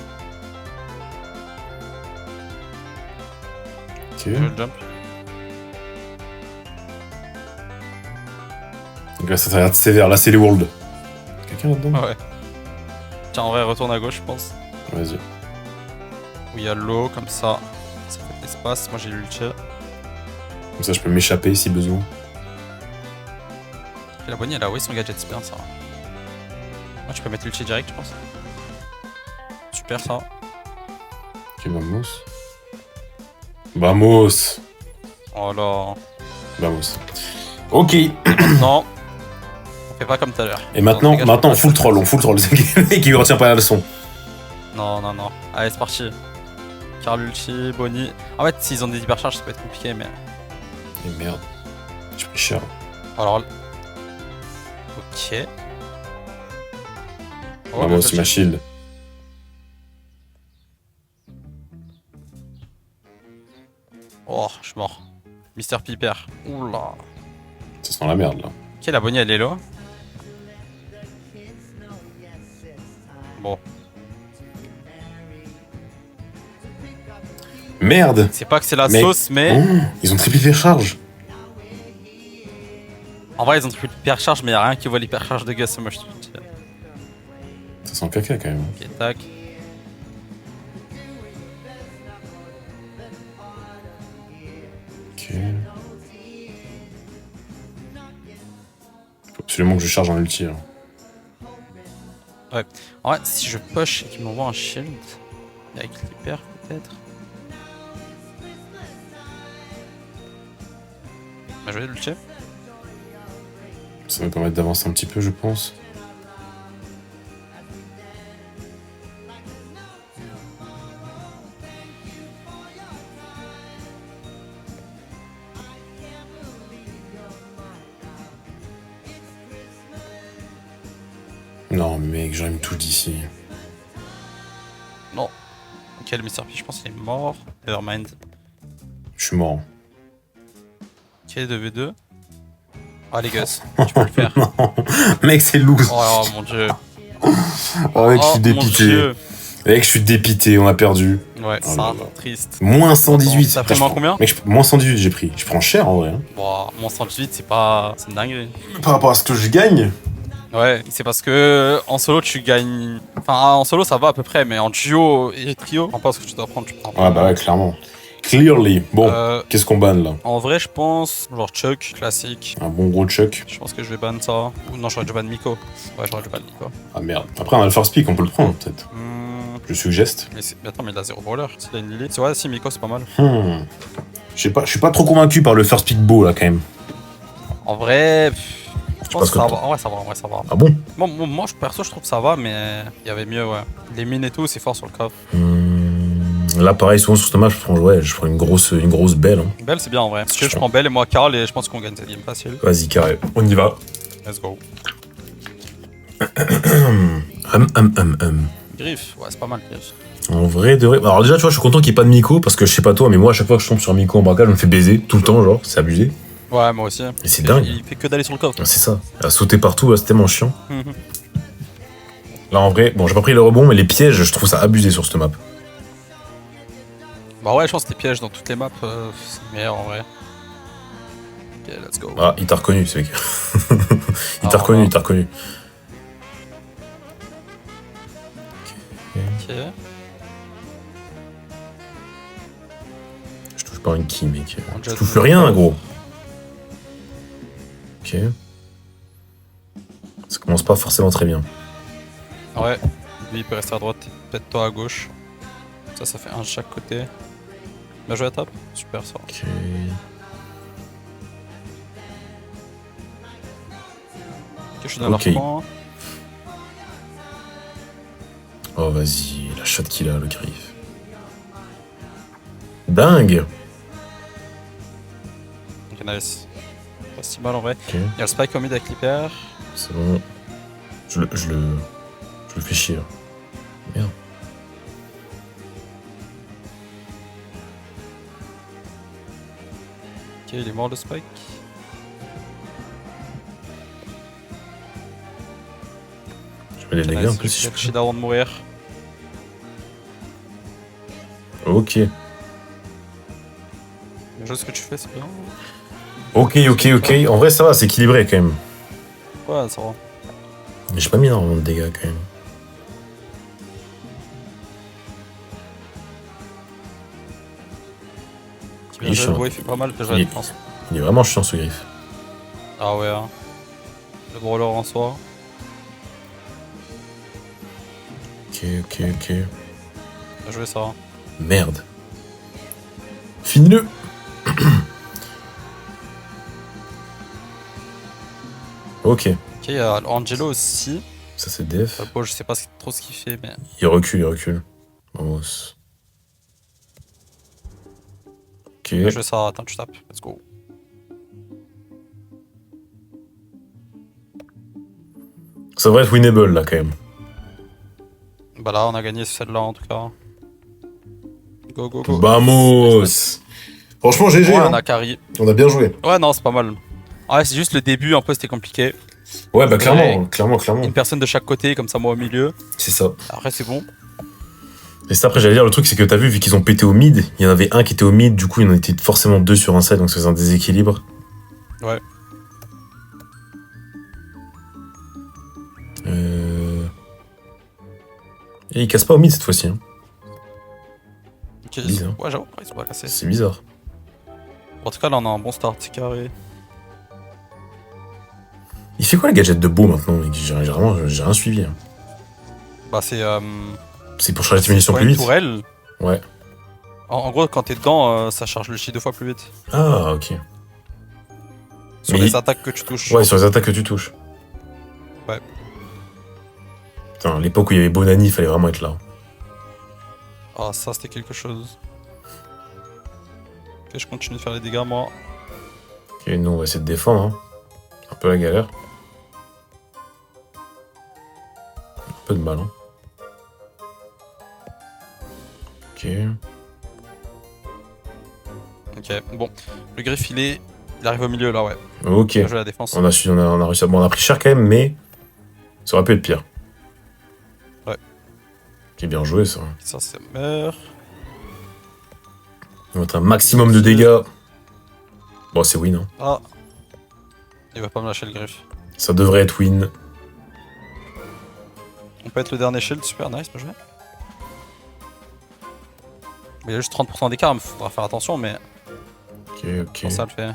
Ok. Je le jump. Donc là, ça regarde sévère. Là, c'est les Worlds. Quelqu'un là-dedans? Ouais. Tiens en vrai retourne à gauche je pense. Vas-y. Où il y a l'eau comme ça. Ça fait de l'espace. Moi j'ai l'ulti. Comme ça, je peux m'échapper si besoin. Et la bonne elle a oui son gadget c'est bien ça. Moi tu peux mettre l'ulti direct je pense. Super ça. Ok, vamos. Vamos. Oh là. Vamos. Ok. Non. On fait pas comme tout à l'heure. Et maintenant, Dégage, maintenant, pas full ça. troll. On full troll. Le mec, il retient pas la leçon. Non, non, non. Allez, c'est parti. Karl ulti, Bonnie. En fait, s'ils ont des hypercharges, ça peut être compliqué, mais. Et merde. J'ai pris cher. Alors. Ok. Oh, Vamos, le c'est ma ulti. shield. Oh, je suis mort. Mister Piper. Oula. Ça sent la merde, là. Ok, la Bonnie, elle est là. Bon. Merde. C'est pas que c'est la Mais- sauce, mais. Oh, ils ont triple hypercharge. En vrai, ils ont pris l'hypercharge, mais y'a rien qui voit l'hypercharge de Gus, moi je te le dis. Ça sent caca, quand même. Ok, tac. Ok. Faut absolument que je charge un ulti, là. En vrai, si je push et qu'il m'envoie un shield. Avec l'hyper, peut-être. Bah, je vais l'ulti. Ça va me permettre d'avancer un petit peu, je pense. Non, mec, j'aurais mis tout d'ici. Non. Ok, le Mr. P, je pense qu'il est mort. Nevermind. Je suis mort. Ok, 2v2. Ah, les Gus, tu peux le faire. Mec, c'est loose. Oh mon dieu. Oh, mec, je Oh suis mon dépité. dieu. Mec, je suis dépité, on a perdu. Ouais, Oh ça, là là. triste. Moins 118. T'as Putain, pris je moins prends- combien? Mec, moins 118 j'ai pris. Je prends cher en vrai. hein. Bon, mon 118, c'est pas. C'est une dinguerie. Par rapport à ce que je gagne. Ouais, c'est parce que en solo, tu gagnes. Enfin, en solo, ça va à peu près, mais en duo et trio, je prends pas ce que tu dois prendre, tu prends. Ouais, bah ouais, clairement. Clearly. Bon, qu'est-ce qu'on banne là? En vrai, je pense, genre Chuck, classique. Un bon gros chuck. Je pense que je vais ban ça. Ou non, j'aurais dû ban Miko. Ouais, j'aurais dû ban Miko. Ah merde. Après, on a le first pick, on peut le prendre peut-être. Je suggeste. Mais attends, mais il a 0 brawler. S'il a une Lily. C'est vrai, si Miko, c'est pas mal. Je sais pas, je suis pas trop convaincu par le first pick beau là quand même. En vrai, je pas pense ce que que ça t'en- va. En vrai, ça va, en vrai, ça va. Ah bon? Moi, perso, je trouve que ça va, mais il y avait mieux, ouais. Les mines et tout, c'est fort sur le coffre. Là, pareil, souvent sur ce match, je prends une grosse belle. Hein. Belle, c'est bien en vrai. Parce que je prends Belle et moi Karl et je pense qu'on gagne cette game facile. Vas-y, carré. On y va. Let's go. Griff, ouais, c'est pas mal, Griff. En vrai, de vrai. Alors, déjà, tu vois, je suis content qu'il n'y ait pas de Miko, parce que je sais pas toi, mais moi, à chaque fois que je tombe sur Miko en braquage, je me fais baiser tout le temps, genre, c'est abusé. Ouais, moi aussi. Et c'est dingue. Il fait que d'aller sur le coffre. C'est ça. À sauter partout, là, c'est tellement chiant. Là, en vrai, bon, j'ai pas pris le rebond, mais les pièges, je trouve ça abusé sur cette map. Bah ouais, je pense que les pièges dans toutes les maps, c'est meilleur en vrai. Ok, let's go. Ah, il t'a reconnu, ce mec. Ah, il t'a voilà. reconnu. Ok. Je touche pas un ki, mec. On Je jette touche le rien, coffre. gros. Ok. Ça commence pas forcément très bien. Ouais, lui il peut rester à droite, peut-être toi à gauche. Ça fait un de chaque côté. Bien joué à top, super ça. Ok. Ok, je suis dans Ok. leur coin. Oh, vas-y, la shot qu'il a, le griffe. Dingue. Ok, nice. Pas si mal en vrai. Ok, Il y a le spike au mid avec l'hyper. c'est bon. Je le fais chier, là. Merde. Ok, il est mort le spike. Je mets des dégâts un peu si je je suis avant de mourir. peux. Ok. Bien joué ce que tu fais, c'est bien. Ok. En vrai, ça va, c'est équilibré quand même. Ouais, ça va. Mais j'ai pas mis énormément de dégâts quand même. Bien joué, chiant. ouais, il fait pas mal, bien joué Il la est- défense. Il est vraiment chiant ce griffe. Ah ouais, hein. Le brawler en soi. Ok. Bien joué ça. Merde. Finis-le. Ok. Ok, il y a Angelo aussi. Ça c'est def. Bon, je sais pas trop ce qu'il fait, mais. Il recule. Vamos. Ok. Bien joué ça, attends, tu tapes. Let's go. Ça devrait être winnable là quand même. Bah là, on a gagné celle-là en tout cas. Go. Vamos. Franchement, GG. Ouais, hein. on a carry. On a bien joué. Ouais, non, c'est pas mal. Ouais, c'est juste le début, un peu, c'était compliqué. Ouais, bah Ouais. clairement. Une personne de chaque côté, comme ça, moi au milieu. C'est ça. Après, c'est bon. Et ça, après, j'allais dire, le truc, c'est que t'as vu qu'ils ont pété au mid, il y en avait un qui était au mid, du coup, il y en était forcément deux sur un side, donc ça faisait un déséquilibre. Ouais. Et il casse pas au mid cette fois-ci. Hein. Ok, Bizarre. ouais, j'avoue, ils sont pas cassés. C'est bizarre. En tout cas, là, on a un bon start, c'est carré. Il fait quoi le gadget de beau maintenant, mec? J'ai rien suivi. Hein. Bah, c'est. C'est pour charger tes munitions plus une vite? tourelle. Ouais. En gros, quand t'es dedans, ça charge le chi 2 fois plus vite. Ah, ok. Sur Mais les il- attaques que tu touches. Ouais, sur les attaques que tu touches. Ouais. Putain, l'époque où il y avait Bonani, il fallait vraiment être là. Ah, ça, c'était quelque chose. Ok, je continue de faire les dégâts, moi. Ok, nous, on va essayer de défendre. Hein. Un peu la galère. Un peu de mal. Hein. Ok. Ok, bon. Le griffe, il arrive au milieu, là, ouais. Ok. Bien joué la défense. On a réussi à... Bon, on a pris cher quand même, mais ça aurait pu être pire. Ouais. Ok, bien joué ça. Ça meurt. On va mettre un maximum de dégâts. Bon, c'est win. Hein. Ah. Il va pas me lâcher le griffe. Ça devrait être win. On peut être le dernier shield, super nice, bien joué. Mais il y a juste 30% d'écart, il faudra faire attention, mais Ok. pour ça le fait.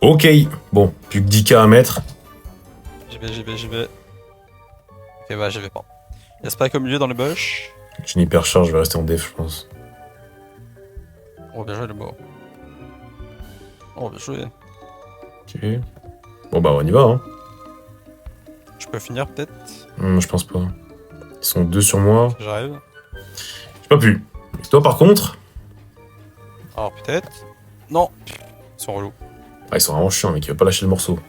Ok. Bon, plus que 10k à mettre. J'y vais. Ok, bah j'y vais pas. Y'a Spike au milieu dans le bush. J'ai une hyper charge, je vais rester en def, je pense. Oh, bien joué le beau. Oh, bien joué. Ok. Bon, bah, on y va. Hein. Je peux finir peut-être. Je pense pas. Ils sont 2 sur moi. J'arrive. J'ai pas pu. Et toi, par contre... Alors peut-être. Non. Ils sont relous. Ah, ils sont vraiment chiants, mec. Il va pas lâcher le morceau.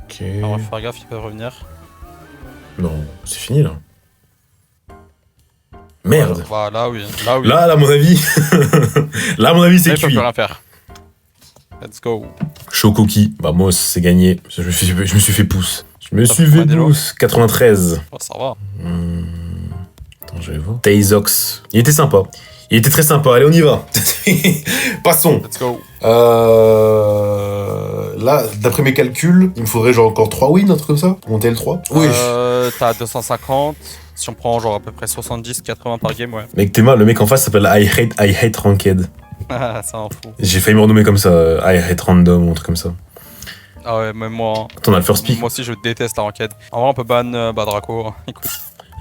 Ok. Alors, faut faire gaffe, ils peuvent revenir. Non, c'est fini, là. Merde. Bah là oui. Là oui. Là, à mon avis... là, à mon avis, Là, c'est ils peuvent cuit. plus rien faire. Let's go. Chocoki. Bah, moi, c'est gagné. Je me suis fait pouce. Je me Ça suis fait fait combien d'élo pouce. 93. Oh, ça va. Attends, je vais voir. Taizox. Il était sympa. Il était très sympa. Allez, on y va. Passons. Let's go. Là, d'après mes calculs, il me faudrait genre encore 3 wins, un truc comme ça, pour monter le 3. T'as 250. Si on prend genre à peu près 70-80 par game, ouais. Mec, t'es mal, le mec en face s'appelle I hate Ranked. C'est un fou. J'ai failli me renommer comme ça, I hate Random ou un truc comme ça. Ah ouais, même moi. Attends, on a le first pick. Moi aussi, je déteste la ranked. En vrai, on peut ban Draco. Écoute.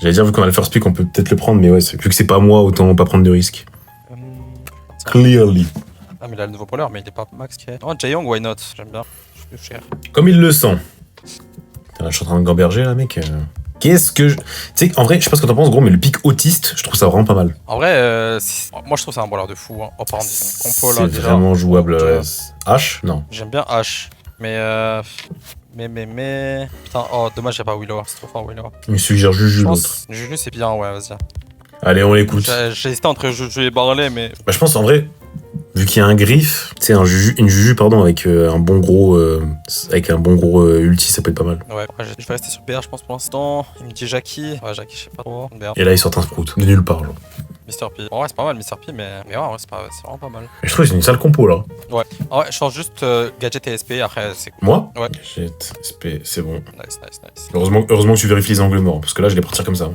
J'allais dire, vu qu'on a le first pick, on peut peut-être le prendre, mais ouais, vu que c'est pas moi, autant pas prendre de risque. Clearly. Ah, mais il a le nouveau polaire, mais il est pas max qui est. Oh, Jaeyong, why not? J'aime bien. Je suis plus cher. Comme il le sent. Putain, là, je suis en train de gamberger, là, mec. Qu'est-ce que je... Tu sais, en vrai, je sais pas ce que t'en penses, gros, mais le pic autiste, je trouve ça vraiment pas mal. En vrai, moi je trouve c'est un brawler de fou. Hein. Oh, pardon, c'est une compo là C'est déjà. vraiment jouable. Ouais. H? Non. J'aime bien H. Mais. Putain, oh, dommage, j'ai pas Willow. C'est trop fort, Willow. Il me suggère Juju, Je l'autre. pense. Juju, c'est bien, ouais, vas-y. Allez, on l'écoute. J'ai hésité entre Juju et Barley, mais. Bah, je pense, en vrai, vu qu'il y a un griffe, tu sais, une Juju, pardon, avec un bon gros... ulti, ça peut être pas mal. Ouais, je vais rester sur BR, je pense, pour l'instant. Il me dit Jackie. Ouais, Jackie, je sais pas trop. BR. Et là, il sort un sprout. De nulle part, genre. Mr. P. En vrai, c'est pas mal, Mr. P, mais ouais, en vrai, c'est vraiment pas mal. Et je trouve que c'est une sale compo, là. En vrai, je change juste gadget et SP, après, c'est cool. Moi? Ouais. Jet, SP, c'est bon. Nice. Heureusement que tu vérifies les angles morts, parce que là, je vais partir comme ça.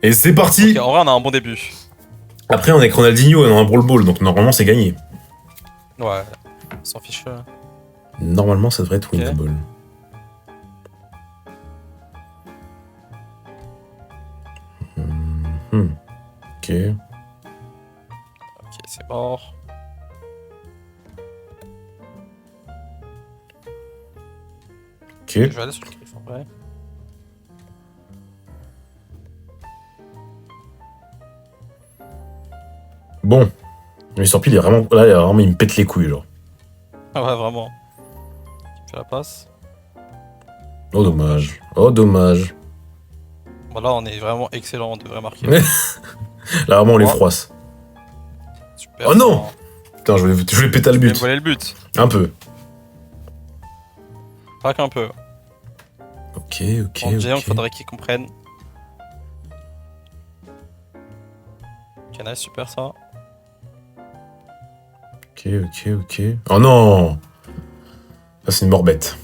Et c'est parti! Ok, en vrai, on a un bon début. Après, on est avec Ronaldinho et on a un Brawl Ball, donc normalement, c'est gagné. Ouais, on s'en fiche. Normalement, ça devrait être winnable. Ok. Ok, c'est mort. Ok. Je vais aller sur le griffe en vrai. Bon. Mais Sorpi, il est vraiment... Là, il me pète les couilles, genre. Ah ouais, vraiment. Tu la passes. Oh, dommage. Oh, dommage. Bon, là, on est vraiment excellent, on devrait marquer. Là, vraiment, on les Ouais. froisse. Super. Oh non! Putain, je voulais péter le Tu but. voler le but. Un peu. Craque un peu. Ok. En Jaeyong, faudrait qu'il comprenne. Ok, nice, super ça. Ok. Oh non! Ça, c'est une morbette.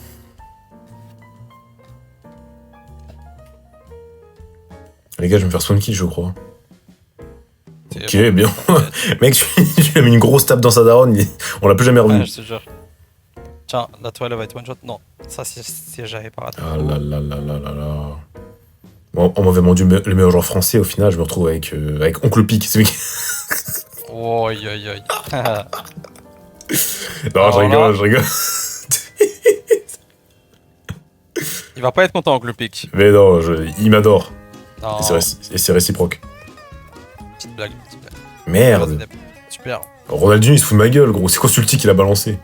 Les gars, je vais me faire spawn kill, je crois. Ok, bien. Mec, tu lui as mis une grosse tape dans sa daronne, on l'a plus jamais revu. Ouais, je te jure. Tiens, la toile elle va être one shot. Non, ça si j'avais pas raté. Ah là là là là là là. Bon, on m'avait vendu le meilleur joueur français, au final, je me retrouve avec Oncle Pic. C'est lui qui... Oi. Non, je rigole. Il va pas être content avec le pic. Mais non, il m'adore. Non, Et c'est réciproque. petite blague. Merde. Super. Ronaldinho, il se fout de ma gueule, gros. C'est quoi ce ulti qu'il a balancé?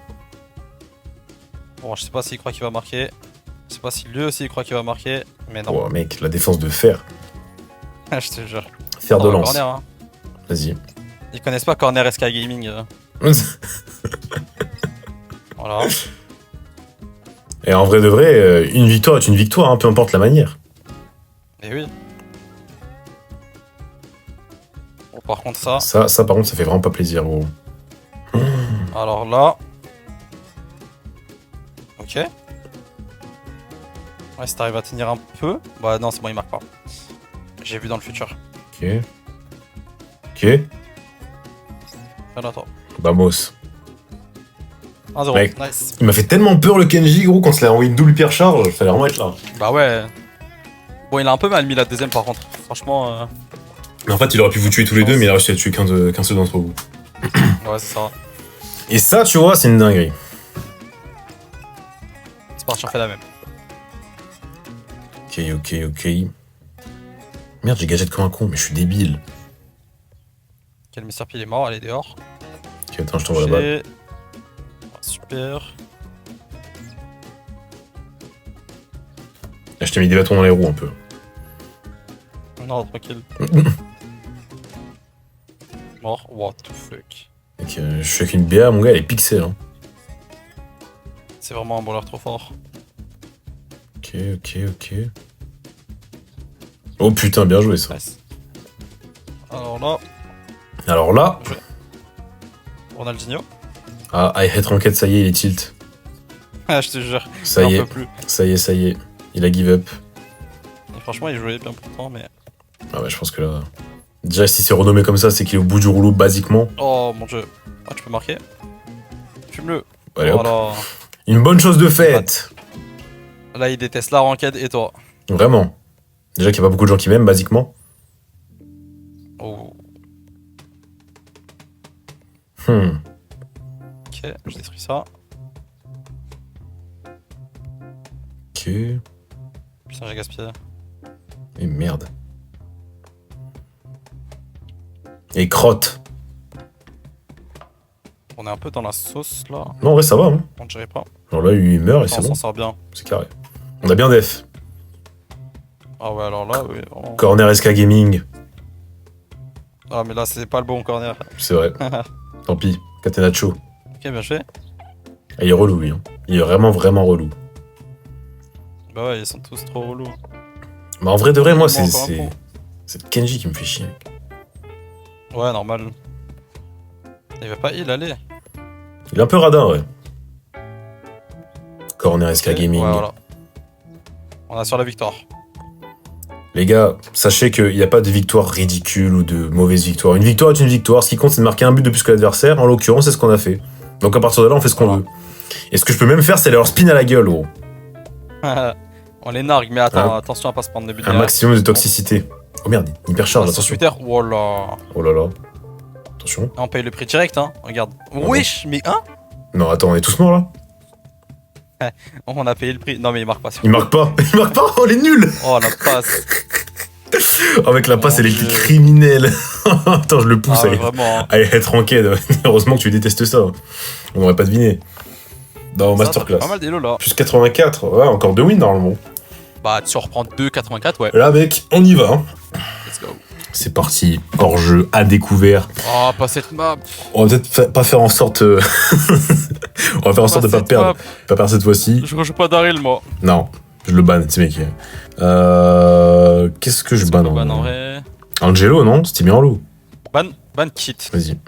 Bon, je sais pas s'il croit qu'il va marquer. Je sais pas si lui aussi il croit qu'il va marquer. Mais non. Oh, mec, la défense de fer. Je te jure. Fer de Oh, lance. Corner, hein. Vas-y. Ils connaissent pas Corner SK Gaming. Voilà. Et en vrai de vrai, une victoire est une victoire, hein, peu importe la manière. Et oui. Bon, par contre, ça. Ça, par contre, ça fait vraiment pas plaisir, gros. Alors là. Ok. Ouais, si t'arrives à tenir un peu. Bah non, c'est bon, il marque pas. J'ai vu dans le futur. Ok. Voilà, toi. Vamos. 1-0. Mec. Nice. Il m'a fait tellement peur le Kenji, gros, quand il a envoyé une double pierre charge, fallait vraiment être là. Bah ouais. Bon, il a un peu mal mis la deuxième par contre. Franchement. Mais en fait, il aurait pu vous tuer tous les deux, mais il a réussi à tuer qu'un seul d'entre vous. Ouais, c'est ça. Et ça, tu vois, c'est une dinguerie. C'est parti, on fait la même. Ok. Merde, j'ai gadget comme un con, mais je suis débile. Ok, le Mr. P il est mort, allez dehors. Ok, attends, je t'envoie la balle. Ah, super. Là, je t'ai mis des bâtons dans les roues un peu. Non, tranquille. Mort, what the fuck. Ok, je suis avec une BA, mon gars, elle est pixel. Hein. C'est vraiment un brawler trop fort. Ok. Oh putain, bien joué ça. Nice. Alors là, Alors là, Ronaldinho. ah, I hate ranked, ça y est, il est tilt. Ah, je te jure, Ça j'en y est, peux plus. ça y est. Il a give up. Et franchement, il jouait bien pourtant, mais. Ah ouais, je pense que là... Déjà, si c'est renommé comme ça, c'est qu'il est au bout du rouleau, basiquement. Oh mon dieu. Ah, tu peux marquer. Fume-le. Allez, hop. Voilà. Une bonne chose de faite. Là, il déteste la ranked et toi. Vraiment. Déjà qu'il n'y a pas beaucoup de gens qui m'aiment, basiquement. Oh. Ok, je détruis ça. Ok. Putain, j'ai gaspillé. Et merde. Et crotte. On est un peu dans la sauce là. Non, en vrai, ça va. Hein. On dirait pas. Genre là, il meurt et On c'est s'en bon. sort bien. C'est carré. On a bien def. Ah ouais, alors là, oui. Vraiment. Corner SK Gaming. Ah, mais là, c'est pas le bon corner. C'est vrai. Tant pis. Catenaccio. Ok, bien fait. Ah, il est relou, lui. Hein. Il est vraiment relou. Bah ouais, ils sont tous trop relous. Mais en vrai de vrai, moi, Encore un c'est coup. c'est Kenji qui me fait chier. Ouais, normal. Il va pas heal, allez. Il est un peu radin, ouais. Corner SK Ok, Gaming. Ouais, voilà. On a sur la victoire. Les gars, sachez qu'il n'y a pas de victoire ridicule ou de mauvaise victoire. Une victoire est une victoire. Ce qui compte, c'est de marquer un but de plus que l'adversaire. En l'occurrence, c'est ce qu'on a fait. Donc à partir de là, on fait ce qu'on Voilà. veut. Et ce que je peux même faire, c'est leur spin à la gueule, gros. On les nargue, mais attends, Hein attention à pas se prendre des buts. Un derrière. maximum de toxicité. Oh merde, hyper charge, Ah, attention. Twitter, oh là. Oh là là. Attention. On paye le prix direct, hein. Regarde. bon. Wesh, mais hein. Non, attends, on est tous morts là. On a payé le prix. Non, mais il marque pas. Il marque pas. Il marque pas. Oh, les nuls. Oh la passe. Avec la passe, Mon elle est Dieu. criminelle. Attends, je le pousse. Ah, ouais, Allez, vraiment. Hein. allez, être ranked. Heureusement que tu détestes ça. On n'aurait pas deviné. Dans Ça, Masterclass. Pas mal d'élo là. Plus 84. Ouais, encore 2 wins normalement. Bah, tu reprends 2,84, ouais. Là, mec, on y va. Hein. Let's go. C'est parti. Hors jeu, à découvert. Oh, pas cette map. On va peut-être pas faire en sorte. On va faire en sorte de pas cette perdre. map. Pas perdre cette fois-ci. Je rejoue pas Daryl, moi. Non, je le banne, ce mec. Qu'est-ce que je banne Ban en en vrai. Angelo, non? C'était bien en loup. Ban kit. Vas-y.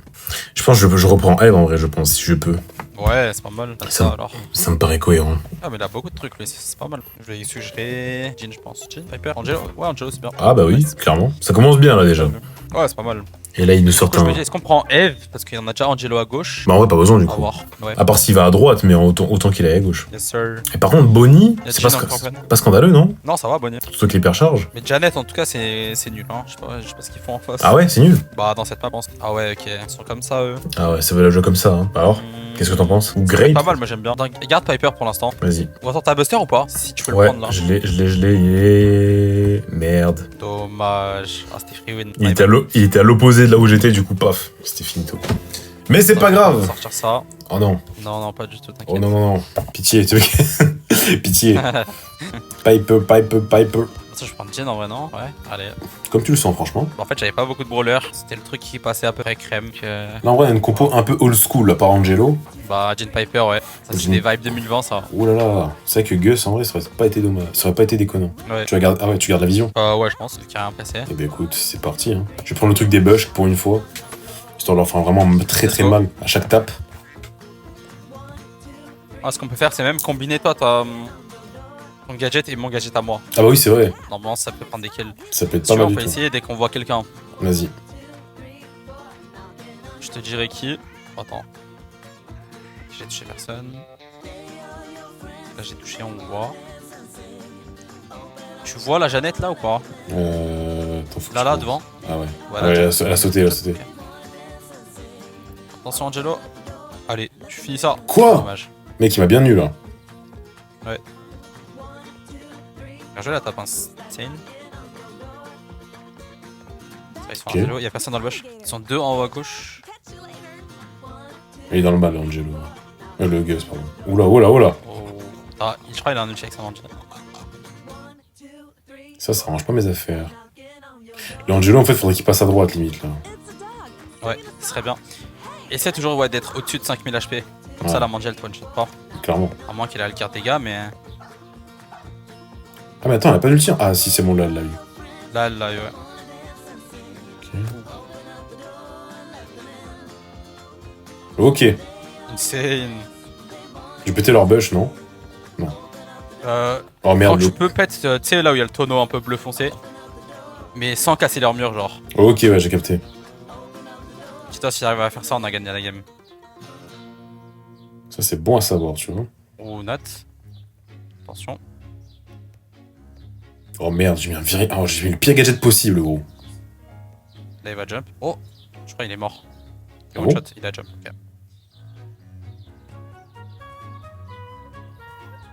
Je pense que je reprends Eve en vrai, je pense, si je peux. Ouais, c'est pas mal. Ça- Ça alors. Ça me paraît cohérent. Ah, mais il a beaucoup de trucs, lui. C'est pas mal. Je vais suggérer. Jean, je pense. Jean, Piper. Angelo. Ouais, Angelo, c'est bien. Ah bah oui, clairement. Ça commence bien là déjà. Ouais, c'est pas mal. Et là, il nous sort Du coup, je un. me dis, est-ce qu'on prend Eve? Parce qu'il y en a déjà Angelo à gauche. Bah en vrai, pas besoin du À coup. voir. Ouais. À part s'il va à droite, mais autant qu'il aille à gauche. Yes, sir. Et par contre, Bonnie, Y a c'est Jean pas, encore plein. pas scandaleux, non? Non, ça va, Bonnie. Surtout que l'hypercharge. Mais Janet, en tout cas, c'est nul. Hein. Je sais pas ce qu'ils font en face. Ah ouais, c'est nul. Bah, dans cette map, on se- Ah ouais, ok. Ils sont comme ça, eux. Ah ouais, ça veut la jouer comme ça. Hein. Alors, qu'est-ce que t'en penses? Ou C'est Great? pas mal, moi j'aime bien. Garde Piper pour l'instant. Vas-y. Ou attends, t'as Buster ou pas? Si tu peux le Ouais, prendre là. je l'ai. Merde. Dommage. Ah, c'était free win. Il était à l'opposé de là où j'étais, du coup, paf, c'était finito. Mais c'est pas grave. Sortir ça. Oh non, Non, non, pas du tout, oh t'inquiète. non. Pitié, tu veux Pitié. Piper. Ça, je prends Jean en vrai, non? Ouais, allez. Comme tu le sens, franchement. Bah, en fait, j'avais pas beaucoup de brawlers. C'était le truc qui passait à peu près crème. Que... Là, en vrai, il y a une compo un peu old school, là, par Angelo. Bah, Jean Piper, ouais. Ça, c'est Jean. des vibes 2020, ça. Oh là là. C'est vrai que Gus, en vrai, ça aurait pas été dommage. Ça aurait pas été déconnant. Ouais. Tu regardes, ah ouais, tu gardes la vision. Ouais, je pense. Qui a rien passé. Eh ben écoute, c'est parti. Hein. Je vais prendre le truc des bush pour une fois. Histoire de leur faire vraiment très go. mal à chaque tape. Ah, ce qu'on peut faire, c'est même combiner toi, ton gadget et mon gadget à moi. Ah bah oui, c'est vrai. Normalement, ça peut prendre des kills. Ça peut être Si tu pas veux, mal on du peut tout. essayer dès qu'on voit quelqu'un. Vas-y. Je te dirai qui. Attends. J'ai touché personne. Là, j'ai touché, on voit. Tu vois la Jeannette là ou pas? Attends, faut que Là, je- devant. Ah ouais. Voilà, Ouais, Jeannette. elle a sauté, elle a sauté. Attention, Angelo. Allez, tu finis ça. Quoi? Dommage. Mec, il m'a bien nu là. Bien joué la tape insane. Ils sont Ok. Angelo, il y a personne dans le bush. Ils sont deux en haut à gauche. Il est dans le mal, Angelo. Le Gus, pardon. Oula, oula, oula. Oh. Ah, je crois qu'il a un ulti avec sa main. Ça arrange pas mes affaires. L'Angelo, en fait, faudrait qu'il passe à droite, limite là. Ouais, ce serait bien. Essaie toujours ouais, d'être au-dessus de 5000 HP. Comme Ouais. ça, la Mandiel te one-shot pas. Clairement. À moins qu'il ait le carte dégâts, mais Ah, mais attends, elle a pas d'ulti. Ah, si, c'est bon, là, elle l'a eu. là, là, ouais. Ok. Insane. J'ai pété leur bush, non? Euh, Oh merde. tu peux pète, tu sais, là où il y a le tonneau un peu bleu foncé. Mais sans casser leur mur, genre. Ok, ouais, j'ai capté. Si toi, si t'arrives à faire ça, on a gagné la game. Ça, c'est bon à savoir, tu vois. Oh, Nat. Attention. Oh merde, j'ai mis un viré. Oh, j'ai mis le pire gadget possible, gros. Là, il va jump. Oh, je crois qu'il est mort. Ah One bon shot, il a jump. Ok.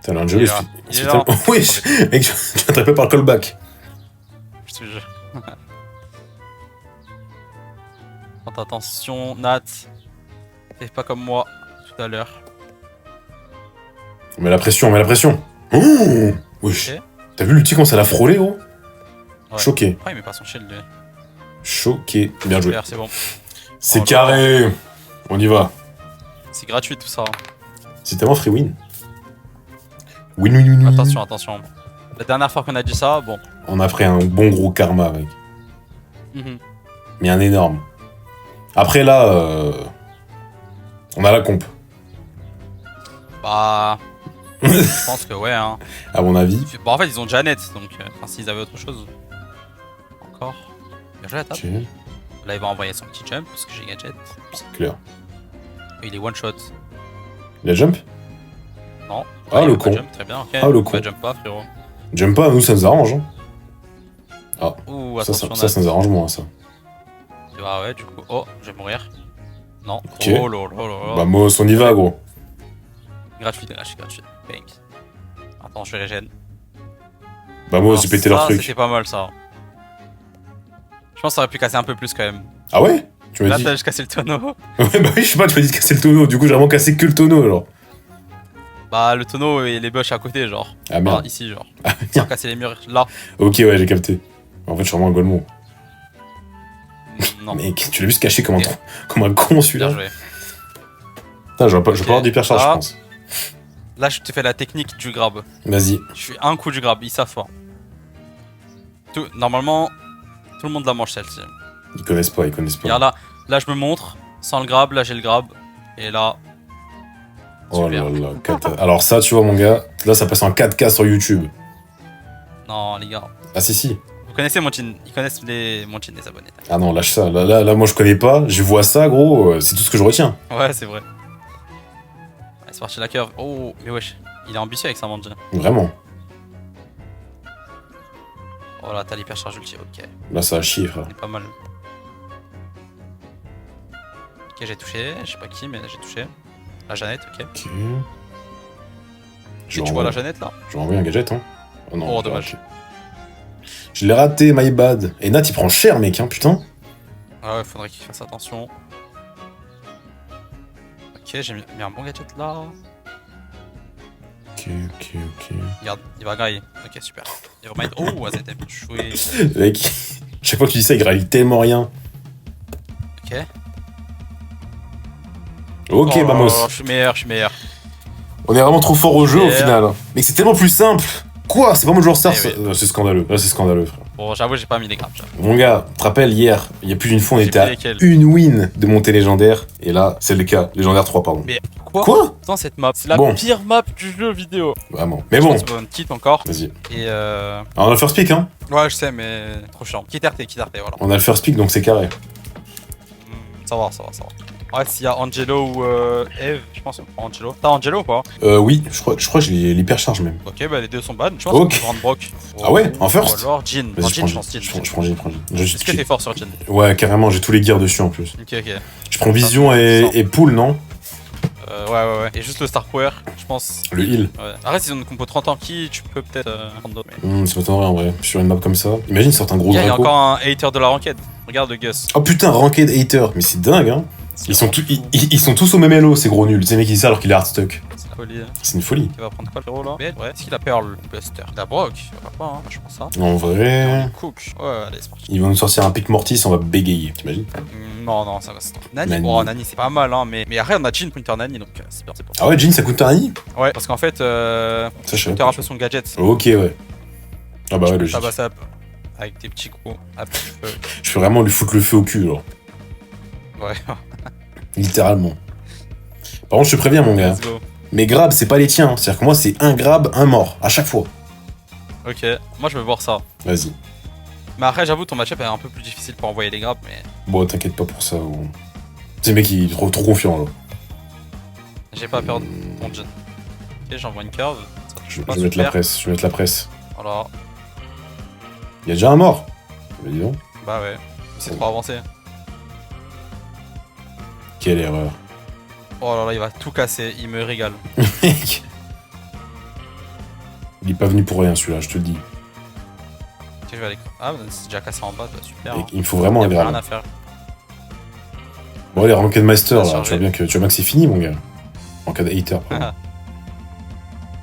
Putain, l'Angelo, Il est là. Il est là. Oui, mec, je suis attrapé par le callback. Je te jure. Faites attention, Nat. Fais pas comme moi tout à l'heure. On met la pression, on met la pression. Oh wesh. Ok. T'as vu l'ulti comment ça l'a frôlé, gros? Ouais. Choqué. Pourquoi il met pas son shield lui? Choqué. Bien joué. Super, c'est bon. C'est Oh, carré. On y va. C'est gratuit tout ça. C'est tellement free win. Win, win, win, win. Attention, attention. La dernière fois qu'on a dit ça, bon. On a pris un bon gros karma, mec. Mhm. Mais un énorme. Après, là, on a la comp. Bah. Je pense que ouais, hein. À mon avis. Bon, en fait, ils ont Janet, donc. Enfin, s'ils avaient autre chose. Encore. Bien joué la table. Ok, Là, il va envoyer son petit jump parce que j'ai gadget. c'est clair. Et il est one shot. Il a jump? Non. Ah, il le va pas con. Jump, très bien, ok. Ah, le con. Bah, jump pas, frérot. Jump pas, nous, ça nous arrange. Hein. Ouh, Ça, attention, ça nous arrange moins, ça. Ah ouais, du coup. Oh, je vais mourir. Non. Ok. Oh là là là là. Bah, Mos, on y va, gros. Gratuit. Bang. Attends, je régène. Bah, Mos, Alors, j'ai pété leur ça, truc. C'était pas mal ça. Je pense que ça aurait pu casser un peu plus quand même. Ah ouais? Tu m'as Là, dit. t'as juste cassé le tonneau. Ouais, bah oui, je sais pas, tu m'as dit de casser le tonneau. Du coup, j'ai vraiment cassé que le tonneau, alors. Bah, le tonneau et les bush à côté, genre. Ah merde. Enfin, ici, genre. Ah, Sans merde. casser les murs là. Ok, ouais, j'ai capté. En fait, je suis vraiment un golemon. Non. Mec, tu l'as vu se cacher comme un, Ok. comme un con, celui-là. Bien joué. Putain, je vais pas avoir d'hypercharge, Ah. je pense. Là, je te fais la technique du grab. Vas-y. Je fais un coup du grab, ils savent pas. Normalement, tout le monde la mange celle-ci. Ils connaissent pas. Regarde là je me montre, sans le grab, là j'ai le grab, et là. Oh Super. là là, alors ça, tu vois, mon gars, là, ça passe en 4K sur YouTube. Non, les gars. Ah, si. Vous connaissez mon chin, ils connaissent mon chin, les abonnés. Ah non, lâche ça. Là, moi, je connais pas. Je vois ça, gros. C'est tout ce que je retiens. Ouais, c'est vrai. Allez, c'est parti la curve. Oh, mais wesh, il est ambitieux avec sa manche. Vraiment. Oh là, t'as l'hypercharge ulti, ok. Là, ça a chier, frère. Il est pas mal. Ok, j'ai touché, je sais pas qui, mais j'ai touché. La Jeannette, ok. Ok. Et tu vois la Jeannette là? Je vais envoyer un gadget, hein. Oh non. Oh, dommage. Ok. Je l'ai raté, my bad. Et Nat, il prend cher, mec, hein, putain. Ah ouais, faudrait qu'il fasse attention. Ok, j'ai mis un bon gadget là. Ok. Regarde, il va grailler. Ok, super. Il va mettre. Oh, c'était bien joué. Mec, chaque fois que tu dis ça, il graille tellement rien. Ok. Ok, Oh, vamos. je suis meilleur. On est vraiment trop fort au jeu, au Yeah. final. Mais c'est tellement plus simple. Quoi? C'est pas mon joueur star, Eh ça. oui. C'est scandaleux. Là, c'est scandaleux, frère. Bon, j'avoue, j'ai pas mis les grabs. J'avoue. Mon gars, tu te rappelles, hier, il y a plus d'une fois, on J'ai était pris à lesquels une win de monter légendaire. Et là, c'est le cas. Légendaire 3, pardon. Mais quoi? Quoi? Putain, cette map, c'est la Bon. pire map du jeu vidéo. Vraiment. Mais bon, Je pense qu'on quitte encore. vas-y. Et Alors, on a le first pick, hein. Ouais, je sais, mais trop chiant. Quitte RT, voilà. On a le first pick, donc c'est carré. Ça va. Ouais, s'il y a Angelo ou Eve, je pense qu'on prend Angelo. T'as Angelo ou pas? Oui, je crois que j'ai l'hypercharge même. Ok, bah les deux sont bad. Je pense Ok. qu'on peut prendre Brock. Ah ouais, en first? Ou alors Jin. Vas-y, Non, je Jin, prends je pense Jin. Je prends Jin. Est-ce que t'es fort sur Jin? Ouais, carrément, j'ai tous les gears dessus en plus. Ok. Je prends vision et pool, non? Ouais. Et juste le Star Power, je pense. Le heal. Ouais. Arrête, ils ont une compo 30 ans qui, tu peux peut-être prendre d'autres. Mais... Ça m'étonnerait en vrai. Sur une map comme ça. Imagine, ils sortent un gros Il y a draco. encore un hater de la ranked. Regarde le Gus. Oh putain, ranked hater. Mais c'est dingue, hein. Ils sont tous au même elo, ces gros nuls. Ces mecs qui disent ça alors qu'il est hardstuck. C'est la folie. C'est une folie. Il va prendre quoi le héros là? Ouais, est-ce qu'il a Pearl Buster? Il a Brock. Il va pas, hein, je pense ça. En vrai. Cook. Ouais, allez, c'est parti. Ils vont nous sortir un pic mortis, on va bégayer, t'imagines? Non, ça reste. Nani. Nani. Oh, Nani, c'est pas mal, hein. Mais après, on a Jin counter Nani, donc c'est bien, c'est pour ça. Ah ouais, Jin, ça coûte un nid? Ouais, parce qu'en fait, Ça, je sais. counter un peu son gadget. Ok, ouais. Ah bah ouais, logique. Tabasse up avec tes petits coups à petit feu. Je peux vraiment lui foutre le feu au cul, genre. Ouais, Littéralement. Par contre, je te préviens, mon gars. let's go. Mes grabs, c'est pas les tiens. hein. C'est-à-dire que moi, c'est un grab, un mort. À chaque fois. Ok, moi je veux voir ça. Vas-y. Mais après, j'avoue, ton match-up est un peu plus difficile pour envoyer les grappes, mais Bon, t'inquiète pas pour ça. Gros. C'est le mec, il est trop confiant, là. j'ai pas peur de ton Jin. Ok, j'envoie une curve. Ça touche Je pas vais mettre la super. presse. Je vais mettre la presse. Voilà, Il y a déjà un mort. Bah, dis donc. bah ouais. C'est trop avancé. Quelle erreur. Oh là là, il va tout casser, il me régale. Mec. Il est pas venu pour rien, celui-là, je te le dis. Ok, je vais aller. Ah, bah, c'est déjà cassé en bas, bah, super. Mec, Hein. il me faut vraiment Y un a plus rien grab. à faire. Bon, les Ranked Master, Ça a là, tu chargé. vois bien que c'est fini, mon gars. En cas de hater, pardon.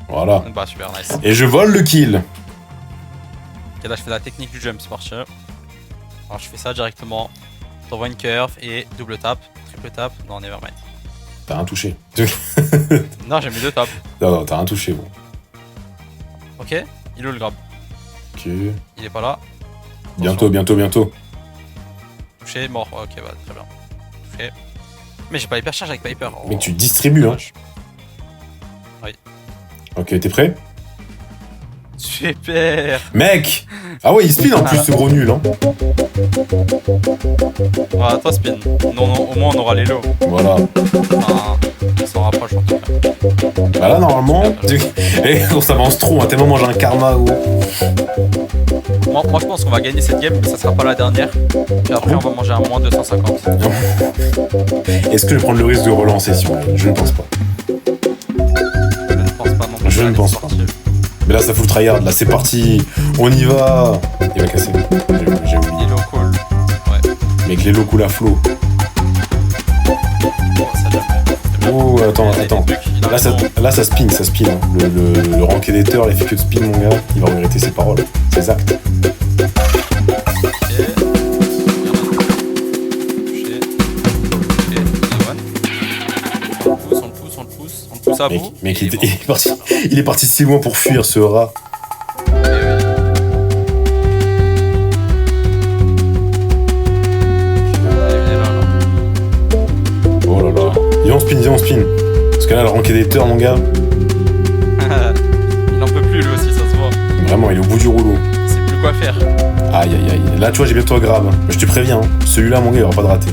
Voilà. Bah, super, nice. Et je vole le kill. Ok, là, je fais la technique du jump, c'est parti. Alors, je fais ça directement. T'envoies une curve et double tap, triple tap. Non, nevermind. T'as rien touché. Non, j'ai mis deux taps. Non, t'as rien touché, bon. Ok, il est où le grab? Ok. Il est pas là. Bientôt. Touché, mort. Ok, bah, très bien. Touché. Mais j'ai pas hyper charge avec Piper. Oh. Mec, tu distribues, hein. Dommage. Ok, t'es prêt? Super. Mec! Ah ouais, il spin en plus, ce gros nul, hein. Ah, toi, spin. Non, au moins, on aura les lots. Voilà. Enfin, on s'en rapproche en tout cas. Bah là, normalement. Eh, on s'avance trop, hein. Tellement moi j'ai un karma, gros. Moi, je pense qu'on va gagner cette game, mais ça sera pas la dernière. Puis après, on va manger un moins 250. Est-ce que je vais prendre le risque de relancer si on veut? Je ne pense pas. Je ne pense pas non plus. Je ne Allez, pense c'est pas. parti. Mais là, ça fout le tryhard. Là, c'est parti. On y va. Il va casser. J'ai oublié. Il est au call. Mec, les locaux la flow. Oh, ça l'a fait. Oh, attends. Il y a des trucs, il a raison. Là, ça spin. Hein. Le rank editor, il fait que de spin, mon gars. Il va regretter ses paroles, ses actes. On le pousse à bout. Mec, et bon. il est parti si loin pour fuir, ce rat. Eh oui. Il est là. Oh là là. Viens, on spin. Parce que là, le rank editor, mon gars, Il en peut plus lui aussi, ça se voit. vraiment, il est au bout du rouleau. Il sait plus quoi faire. Aïe. Là, tu vois, j'ai bientôt un grab. Mais je te préviens, hein. Celui-là, mon gars, il aura pas de raté.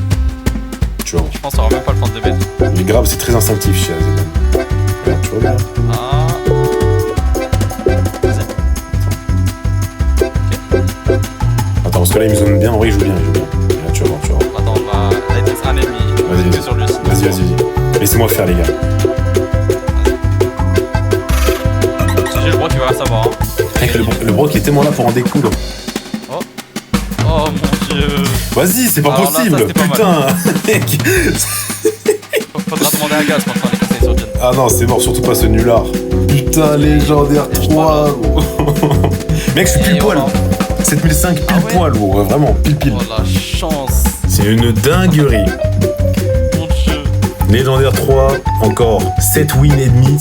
Tu vois. Je pense qu'on aura même pas le temps de mettre. Les grabs, c'est très instinctif chez AZM. Regarde, tu vois bien. Ah. Vas-y. Attends, parce que là, il me zone bien. En vrai, il joue bien. Là, tu vas voir. Attends, on va. Là, il te reste un ennemi. Vas-y. Que sur lui. Vas-y. Laissez-moi faire, les gars. Si j'ai le droit, tu vas la savoir. Hein. Mec, le broc est tellement là pour en découdre. Oh mon dieu. Vas-y, c'est pas Alors là, possible. ça, c'était pas Putain. Mec. Faudra demander à Gaz quand on les conseils sur Jin. Ah non, c'est mort, surtout pas ce nulard. Putain, légendaire 3. gros. Mec, je suis pile Et poil. voilà. 7005 pile Ah ouais poil, gros. Vraiment, pile. Oh la chance. C'est une dinguerie. Mon dieu. Légendaire 3, encore 7 wins et demi.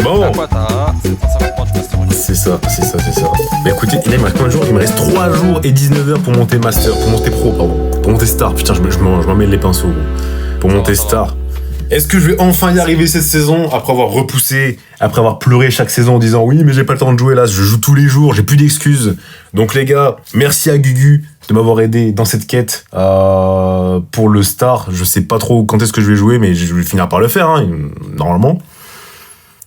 Bon, T'as quoi? T'as 750 points, tu passes sur une. c'est ça. Bah écoutez, il me reste combien de jours? Il me reste 3 jours et 19 heures pour monter master, pour monter pro, pardon. Pour monter star. Putain, je m'en mêle les pinceaux, gros. Pour Ça va, monter ça va. star. Est-ce que je vais enfin y arriver cette saison, après avoir repoussé, après avoir pleuré chaque saison en disant oui, mais j'ai pas le temps de jouer là, je joue tous les jours, j'ai plus d'excuses. Donc les gars, merci à Gugu de m'avoir aidé dans cette quête pour le star. Je sais pas trop quand est-ce que je vais jouer, mais je vais finir par le faire, hein, normalement.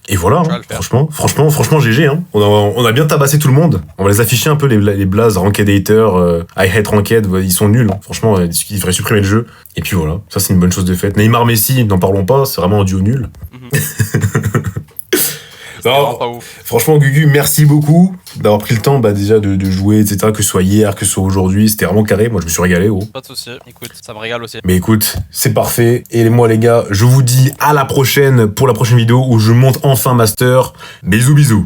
Et voilà, Tu vas hein, le faire. franchement, GG. Hein. On a bien tabassé tout le monde. On va les afficher un peu, les blazes, Ranked Hater, I Hate Ranked, ils sont nuls. Hein. Franchement, ils devraient supprimer le jeu. Et puis voilà, ça c'est une bonne chose de faite. Neymar, Messi, n'en parlons pas, c'est vraiment un duo nul. C'était Non. vraiment pas ouf. Franchement, Gugu, merci beaucoup d'avoir pris le temps déjà de jouer, etc. Que ce soit hier, que ce soit aujourd'hui. C'était vraiment carré. Moi, je me suis régalé, gros. Pas de soucis. Écoute, ça me régale aussi. Mais écoute, c'est parfait. Et moi, les gars, je vous dis à la prochaine pour la prochaine vidéo où je monte enfin Master. Bisous, bisous.